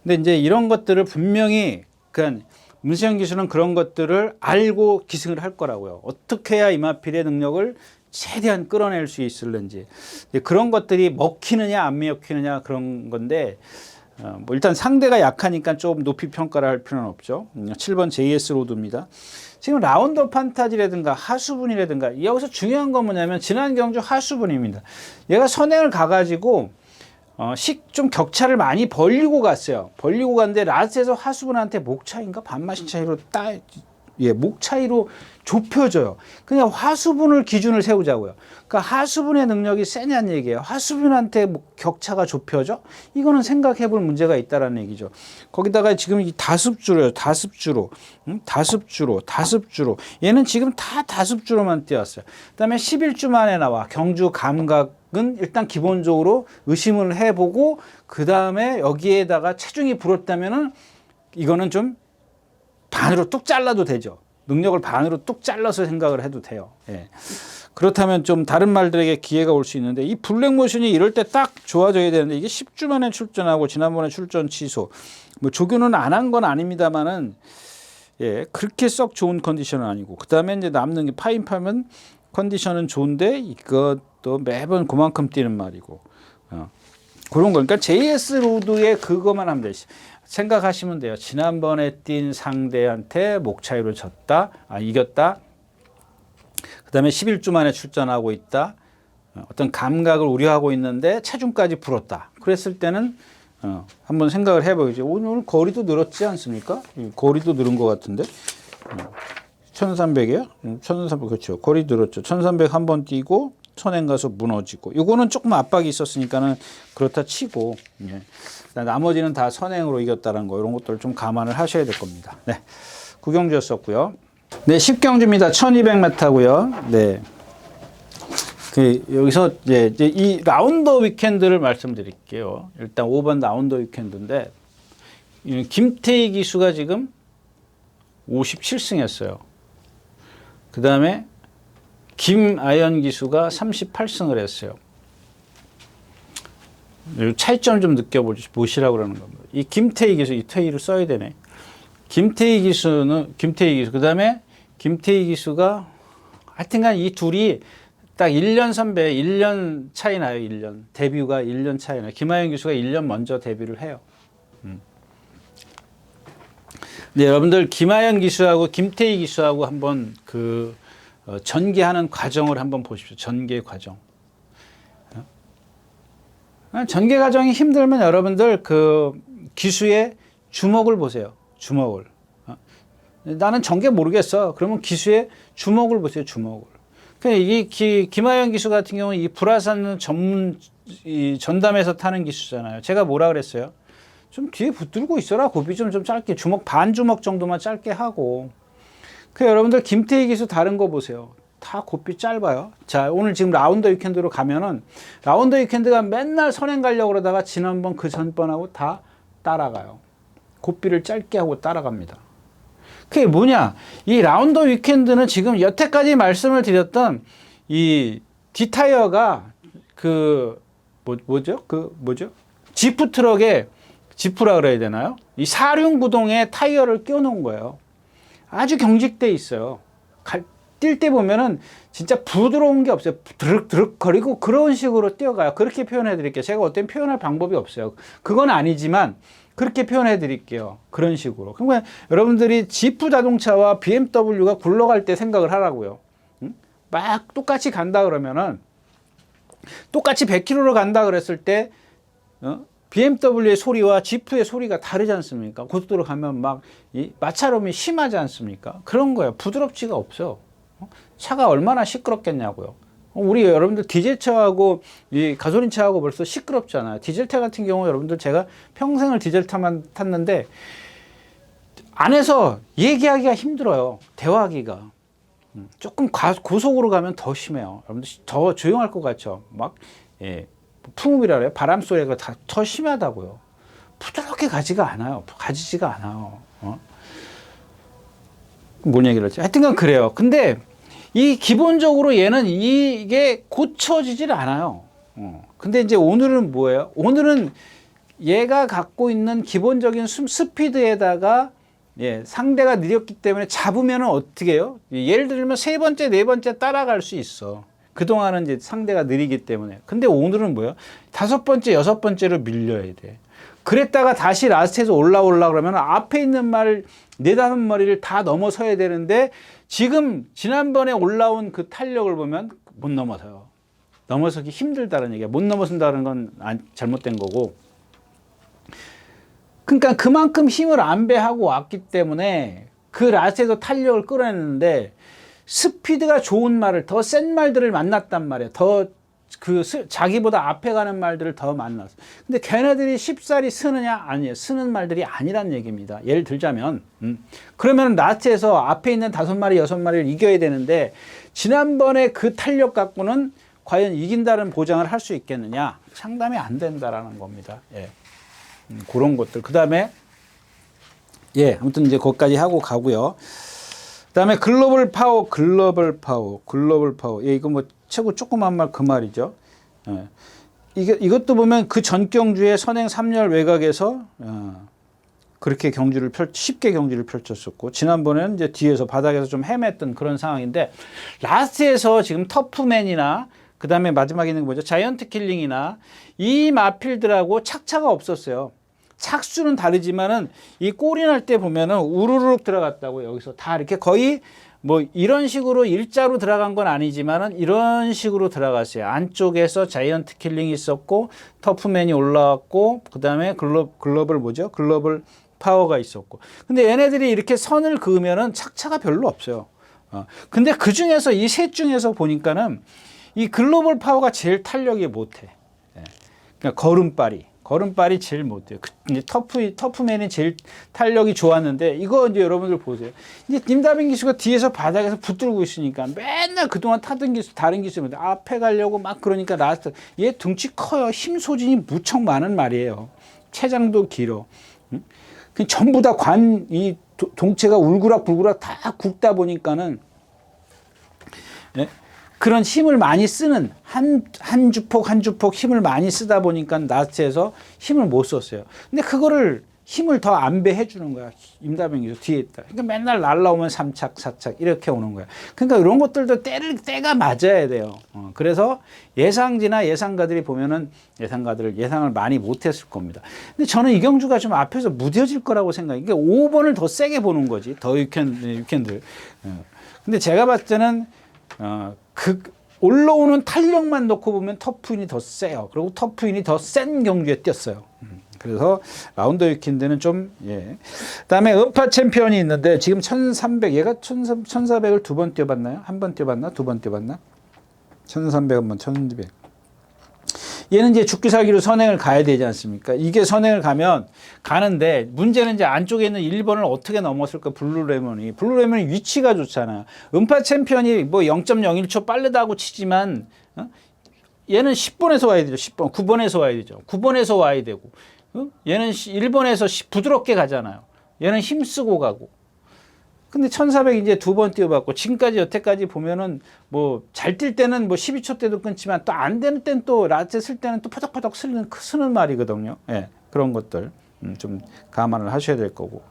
근데 이제 이런 것들을 분명히 그러니까 문세영 기수는 그런 것들을 알고 기승을 할 거라고요. 어떻게 해야 이마필의 능력을 최대한 끌어낼 수 있을는지 그런 것들이 먹히느냐 안 먹히느냐 그런 건데 뭐 일단 상대가 약하니까 좀 높이 평가를 할 필요는 없죠. 7번 JS 로드입니다. 지금 라운더 판타지라든가 하수분이라든가 여기서 중요한 건 뭐냐면 지난 경주 하수분입니다. 얘가 선행을 가가지고 좀 격차를 많이 벌리고 갔어요. 벌리고 갔는데 라스트에서 하수분한테 목 차이인가 반마신 차이로 목 차이로 좁혀져요. 그냥 화수분을 기준을 세우자고요. 그러니까 하수분의 능력이 세냐는 얘기예요. 하수분한테 격차가 좁혀져? 이거는 생각해 볼 문제가 있다라는 얘기죠. 거기다가 지금 이 다습주로요. 다습주로. 얘는 지금 다 다습주로만 뛰었어요. 그다음에 11주 만에 나와. 경주 감각은 일단 기본적으로 의심을 해보고 그다음에 여기에다가 체중이 불었다면은 이거는 좀 반으로 뚝 잘라도 되죠. 능력을 반으로 뚝 잘라서 생각을 해도 돼요. 예. 그렇다면 좀 다른 말들에게 기회가 올 수 있는데 이 블랙모션이 이럴 때 딱 좋아져야 되는데 이게 10주 만에 출전하고 지난번에 출전 취소. 뭐 조교는 안 한 건 아닙니다만은 그렇게 썩 좋은 컨디션은 아니고 그다음에 이제 남는 게 파인파면 컨디션은 좋은데 이것도 매번 그만큼 뛰는 말이고 그런 거. 그러니까 JS 로드의 그것만 하면 되지. 생각하시면 돼요. 지난번에 뛴 상대한테 목 차이로 이겼다. 그 다음에 11주 만에 출전하고 있다. 어떤 감각을 우려하고 있는데 체중까지 불었다. 그랬을 때는 한번 생각을 해보죠. 오늘 거리도 늘었지 않습니까? 거리도 늘은 것 같은데. 1300이에요? 1300 그렇죠. 거리 늘었죠. 1300 한 번 뛰고 선행 가서 무너지고 요거는 조금 압박이 있었으니까는 그렇다 치고 예. 나머지는 다 선행으로 이겼다는 거 이런 것들 좀 감안을 하셔야 될 겁니다. 네. 9경주였었고요. 네, 10경주입니다. 1200m고요. 네. 여기서 이제 이 라운더 위켄드를 말씀드릴게요. 일단 5번 라운더 위켄드인데 김태희 기수가 지금 57승 했어요. 그 다음에 김아연 기수가 38승을 했어요. 차이점 좀 느껴보시라고 그러는 겁니다. 이 김태희 기수, 이 태희를 써야 되네. 김태희 기수, 그 다음에 김태희 기수가 하여튼간 이 둘이 딱 1년 선배, 1년 차이 나요, 1년. 데뷔가 1년 차이 나요. 김아연 기수가 1년 먼저 데뷔를 해요. 네, 여러분들 김아연 기수하고 김태희 기수하고 한번 전개하는 과정을 한번 보십시오. 전개 과정. 전개 과정이 힘들면 여러분들 그 기수의 주먹을 보세요. 주먹을. 나는 전개 모르겠어. 그러면 기수의 주먹을 보세요. 주먹을. 이 김하연 기수 같은 경우는 이 불화산 이 전담에서 타는 기수잖아요. 제가 뭐라 그랬어요? 좀 뒤에 붙들고 있어라. 고비 좀 짧게 주먹 반 주먹 정도만 짧게 하고. 여러분들 김태희 기수 다른 거 보세요. 다 고비 짧아요. 자, 오늘 지금 라운더 위켄드로 가면은 라운더 위켄드가 맨날 선행 가려고 그러다가 지난번 그 전번하고 다 따라가요. 고비를 짧게 하고 따라갑니다. 그게 뭐냐? 이 라운더 위켄드는 지금 여태까지 말씀을 드렸던 이 디타이어가 지프 트럭에 지프라 그래야 되나요? 이 사륜 구동에 타이어를 끼워놓은 거예요. 아주 경직돼 있어요. 뛸 때 보면은 진짜 부드러운 게 없어요. 드륵드륵 거리고 그런 식으로 뛰어가요. 그렇게 표현해 드릴게요. 제가 어떤 표현할 방법이 없어요. 그건 아니지만 그렇게 표현해 드릴게요. 그런 식으로. 그러니까 여러분들이 지프 자동차와 BMW가 굴러갈 때 생각을 하라고요. 막 똑같이 간다 그러면은 똑같이 100km로 간다 그랬을 때 BMW의 소리와 지프의 소리가 다르지 않습니까? 고속도로 가면 막 이 마찰음이 심하지 않습니까? 그런 거예요. 부드럽지가 없어요. 차가 얼마나 시끄럽겠냐고요. 우리 여러분들 디젤차하고 이 가솔린차하고 벌써 시끄럽잖아요. 디젤차 같은 경우 여러분들 제가 평생을 디젤차만 탔는데 안에서 얘기하기가 힘들어요. 대화하기가. 조금 고속으로 가면 더 심해요. 여러분들 더 조용할 것 같죠? 막 풍음이라 그래요. 바람 소리가 더 심하다고요. 부드럽게 가지지가 않아요. 뭔 얘기를 했지? 하여튼간 그래요. 근데 이 기본적으로 얘는 이게 고쳐지질 않아요. 근데 이제 오늘은 뭐예요? 오늘은 얘가 갖고 있는 기본적인 스피드에다가 상대가 느렸기 때문에 잡으면 어떻게 해요? 예를 들면 세 번째, 네 번째 따라갈 수 있어. 그동안은 이제 상대가 느리기 때문에. 근데 오늘은 뭐예요? 다섯 번째, 여섯 번째로 밀려야 돼. 그랬다가 다시 라스트에서 올라오려고 그러면 앞에 있는 말, 네다섯 마리를 다 넘어서야 되는데 지금 지난번에 올라온 그 탄력을 보면 못 넘어서요. 넘어서기 힘들다는 얘기야. 못 넘어선다는 건 잘못된 거고. 그러니까 그만큼 힘을 안배하고 왔기 때문에 그 라스트에서 탄력을 끌어냈는데 스피드가 좋은 말을 더 센 말들을 만났단 말이에요. 더 자기보다 앞에 가는 말들을 더 만났어. 근데 걔네들이 쉽사리 쓰느냐? 아니에요. 쓰는 말들이 아니란 얘기입니다. 예를 들자면 그러면 라스트에서 앞에 있는 다섯 마리, 여섯 마리를 이겨야 되는데 지난번에 그 탄력 갖고는 과연 이긴다는 보장을 할 수 있겠느냐? 상담이 안 된다라는 겁니다. 그런 것들. 그 다음에 아무튼 이제 거기까지 하고 가고요. 그 다음에 글로벌 파워. 이거 뭐 최고 조그만 말 그 말이죠. 이것도 보면 그 전 경주에 선행 3열 외곽에서 그렇게 쉽게 경주를 펼쳤었고, 지난번에는 이제 뒤에서 바닥에서 좀 헤맸던 그런 상황인데, 라스트에서 지금 터프맨이나 그 다음에 마지막에 있는 거 뭐죠? 자이언트 킬링이나 이 마필들하고 착차가 없었어요. 착수는 다르지만은 이 골이 날 때 보면은 우르르 들어갔다고. 여기서 다 이렇게 거의 뭐 이런 식으로 일자로 들어간 건 아니지만은 이런 식으로 들어갔어요. 안쪽에서 자이언트 킬링이 있었고 터프맨이 올라왔고 그다음에 글로벌 파워가 있었고. 근데 얘네들이 이렇게 선을 그으면은 착차가 별로 없어요. 근데 그 중에서 이 셋 중에서 보니까는 이 글로벌 파워가 제일 탄력이 못해. 예. 그러니까 걸음발이 제일 못해요. 이제 터프맨이 제일 탄력이 좋았는데 이거 이제 여러분들 보세요. 이제 임다빈 기수가 뒤에서 바닥에서 붙들고 있으니까 맨날 그동안 타던 기수 다른 기수인데 앞에 가려고 막 그러니까 라스트 얘 등치 커요. 힘 소진이 무척 많은 말이에요. 체장도 길어. 응? 전부 다 이 동체가 울그락불그락 다 굽다 보니까는 예? 그런 힘을 많이 쓰는 한 주폭 힘을 많이 쓰다 보니까 나스에서 힘을 못 썼어요. 근데 그거를 힘을 더 안배해 주는 거야. 임다빈 기수 뒤에 있다. 그러니까 맨날 날라오면 3착, 4착 이렇게 오는 거야. 그러니까 이런 것들도 때가 맞아야 돼요. 그래서 예상지나 예상가들이 보면은 예상을 많이 못했을 겁니다. 근데 저는 이경주가 좀 앞에서 무뎌질 거라고 생각해요. 그러니까 5번을 더 세게 보는 거지. 더 유캔들. 근데 제가 봤을 때는 올라오는 탄력만 놓고 보면 터프인이 더 세요. 그리고 터프인이 더 센 경주에 뛰었어요. 그래서 라운더 위킨드는 좀, 예. 그 다음에 음파 챔피언이 있는데 지금 1300, 얘가 1400을 두 번 뛰어봤나요? 한 번 뛰어봤나? 두 번 뛰어봤나? 1300 한 번, 1200. 얘는 이제 죽기 살기로 선행을 가야 되지 않습니까? 이게 선행을 가는데 문제는 이제 안쪽에 있는 1번을 어떻게 넘었을까? 블루레몬이 위치가 좋잖아. 음파 챔피언이 뭐 0.01초 빠르다고 치지만 얘는 10번에서 와야 되죠. 10번, 9번에서 와야 되죠. 9번에서 와야 되고 얘는 1번에서 부드럽게 가잖아요. 얘는 힘쓰고 가고. 근데 1400 이제 두 번 뛰어봤고 지금까지 여태까지 보면은 뭐 잘 뛸 때는 뭐 12초 때도 끊지만 또 안 되는 때는 또 라떼 쓸 때는 또 퍼덕퍼덕 쓰는 말이거든요. 예, 그런 것들 좀 감안을 하셔야 될 거고.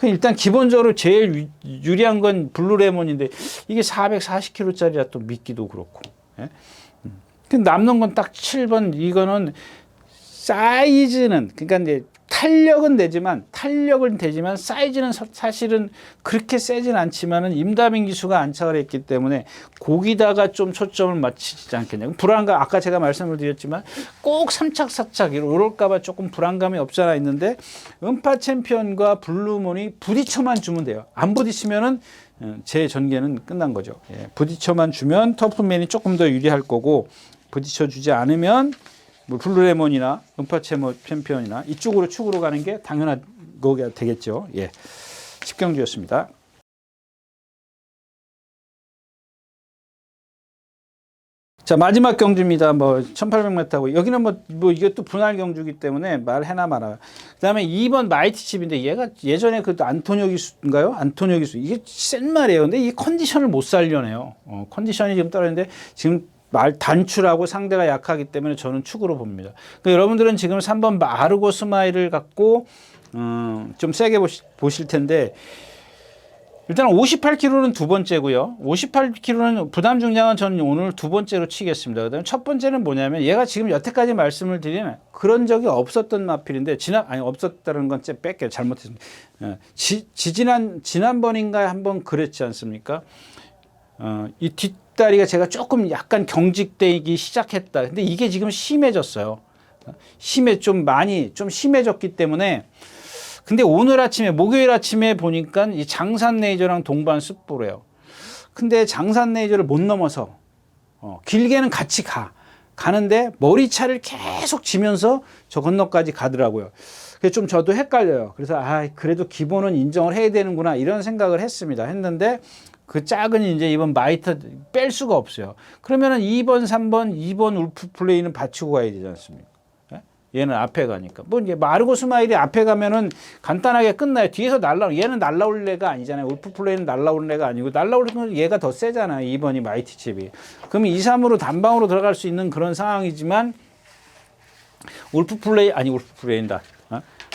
일단 기본적으로 제일 유리한 건 블루레몬인데 이게 440kg짜리라 또 믿기도 그렇고. 예? 남는 건 딱 7번 이거는 사이즈는 그러니까 이제 탄력은 되지만 사이즈는 사실은 그렇게 세진 않지만은 임다빈 기수가 안착을 했기 때문에 거기다가 좀 초점을 맞추지 않겠냐. 불안감 아까 제가 말씀을 드렸지만 꼭 3착 4착 이럴까봐 조금 불안감이 없잖아 있는데 음파 챔피언과 블루몬이 부딪혀만 주면 돼요. 안 부딪히면은 제 전개는 끝난 거죠. 예, 부딪혀만 주면 터프맨이 조금 더 유리할 거고 부딪혀 주지 않으면 뭐 블루레몬이나 음파 챔피언이나 이쪽으로 축으로 가는 게 당연한 거가 되겠죠. 예. 10경주였습니다. 자, 마지막 경주입니다. 뭐 1800m고 여기는 뭐 이게 또 분할 경주기 때문에 말해나 말아요. 그다음에 2번 마이티칩인데 얘가 예전에 그 안토니오 기수인가요? 안토니오 기수. 이게 센 말이에요. 근데 이 컨디션을 못 살려내요. 컨디션이 지금 떨어지는데 지금 단출하고 상대가 약하기 때문에 저는 축으로 봅니다. 그러니까 여러분들은 지금 3번 아르고 스마일을 갖고 좀 세게 보실 텐데 일단 58kg는 두 번째고요. 58kg는 부담 중량은 저는 오늘 두 번째로 치겠습니다. 그다음에 첫 번째는 뭐냐면 얘가 지금 여태까지 말씀을 드리는 그런 적이 없었던 마필인데 없었다는 건 뺄게요. 잘못했습니다. 지난번인가 한번 그랬지 않습니까? 이 뒷다리가 제가 조금 약간 경직되기 시작했다. 근데 이게 지금 심해졌어요. 좀 심해졌기 때문에 근데 오늘 아침에 목요일 아침에 보니까 이 장산 레이저랑 동반 습보래요. 근데 장산 레이저를 못 넘어서 길게는 같이 가는데 머리차를 계속 지면서 저 건너까지 가더라고요. 그래서 좀 저도 헷갈려요. 그래서 그래도 기본은 인정을 해야 되는구나 이런 생각을 했는데 그 작은 이제 이번 마이터 뺄 수가 없어요. 그러면은 2번, 3번, 2번 울프 플레이는 받치고 가야 되지 않습니까? 얘는 앞에 가니까. 뭐 이제 마르고 스마일이 앞에 가면은 간단하게 끝나요. 뒤에서 얘는 날라올 애가 아니잖아요. 울프 플레이는 날라오는 애가 아니고 날라오는 얘가 더 세잖아요. 2번이 마이티 칩이. 그러면 2, 3으로 단방으로 들어갈 수 있는 그런 상황이지만 울프 플레이인다.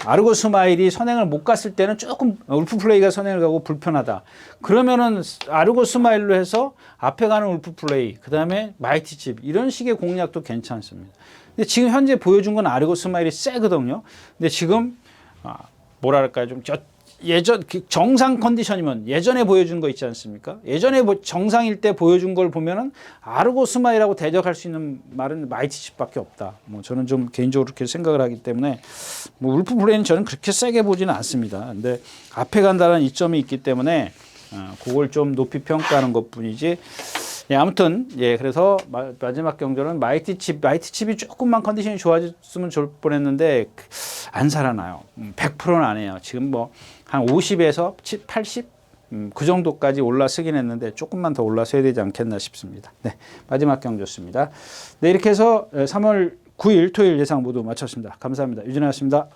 아르고 스마일이 선행을 못 갔을 때는 조금 울프 플레이가 선행을 가고 불편하다. 그러면은 아르고 스마일로 해서 앞에 가는 울프 플레이, 그 다음에 마이티 칩 이런 식의 공략도 괜찮습니다. 근데 지금 현재 보여준 건 아르고 스마일이 세거든요. 근데 지금 뭐랄까요, 좀 예전 정상 컨디션이면 예전에 보여준 거 있지 않습니까? 예전에 정상일 때 보여준 걸 보면은 아르고 스마일하고 대적할 수 있는 말은 마이티칩밖에 없다. 뭐 저는 좀 개인적으로 그렇게 생각을 하기 때문에 뭐 울프 플레이는 저는 그렇게 세게 보지는 않습니다. 근데 앞에 간다는 이점이 있기 때문에 그걸 좀 높이 평가하는 것뿐이지 예, 아무튼 예, 그래서 마지막 경주는 마이티 칩이 조금만 컨디션이 좋아졌으면 좋을 뻔했는데 안 살아나요. 100%는 안 해요. 지금 뭐 한 50에서 80 그 정도까지 올라서긴 했는데 조금만 더 올라서야 되지 않겠나 싶습니다. 네, 마지막 경주였습니다. 네, 이렇게 해서 3월 9일 토요일 예상 모두 마쳤습니다. 감사합니다. 유진아였습니다.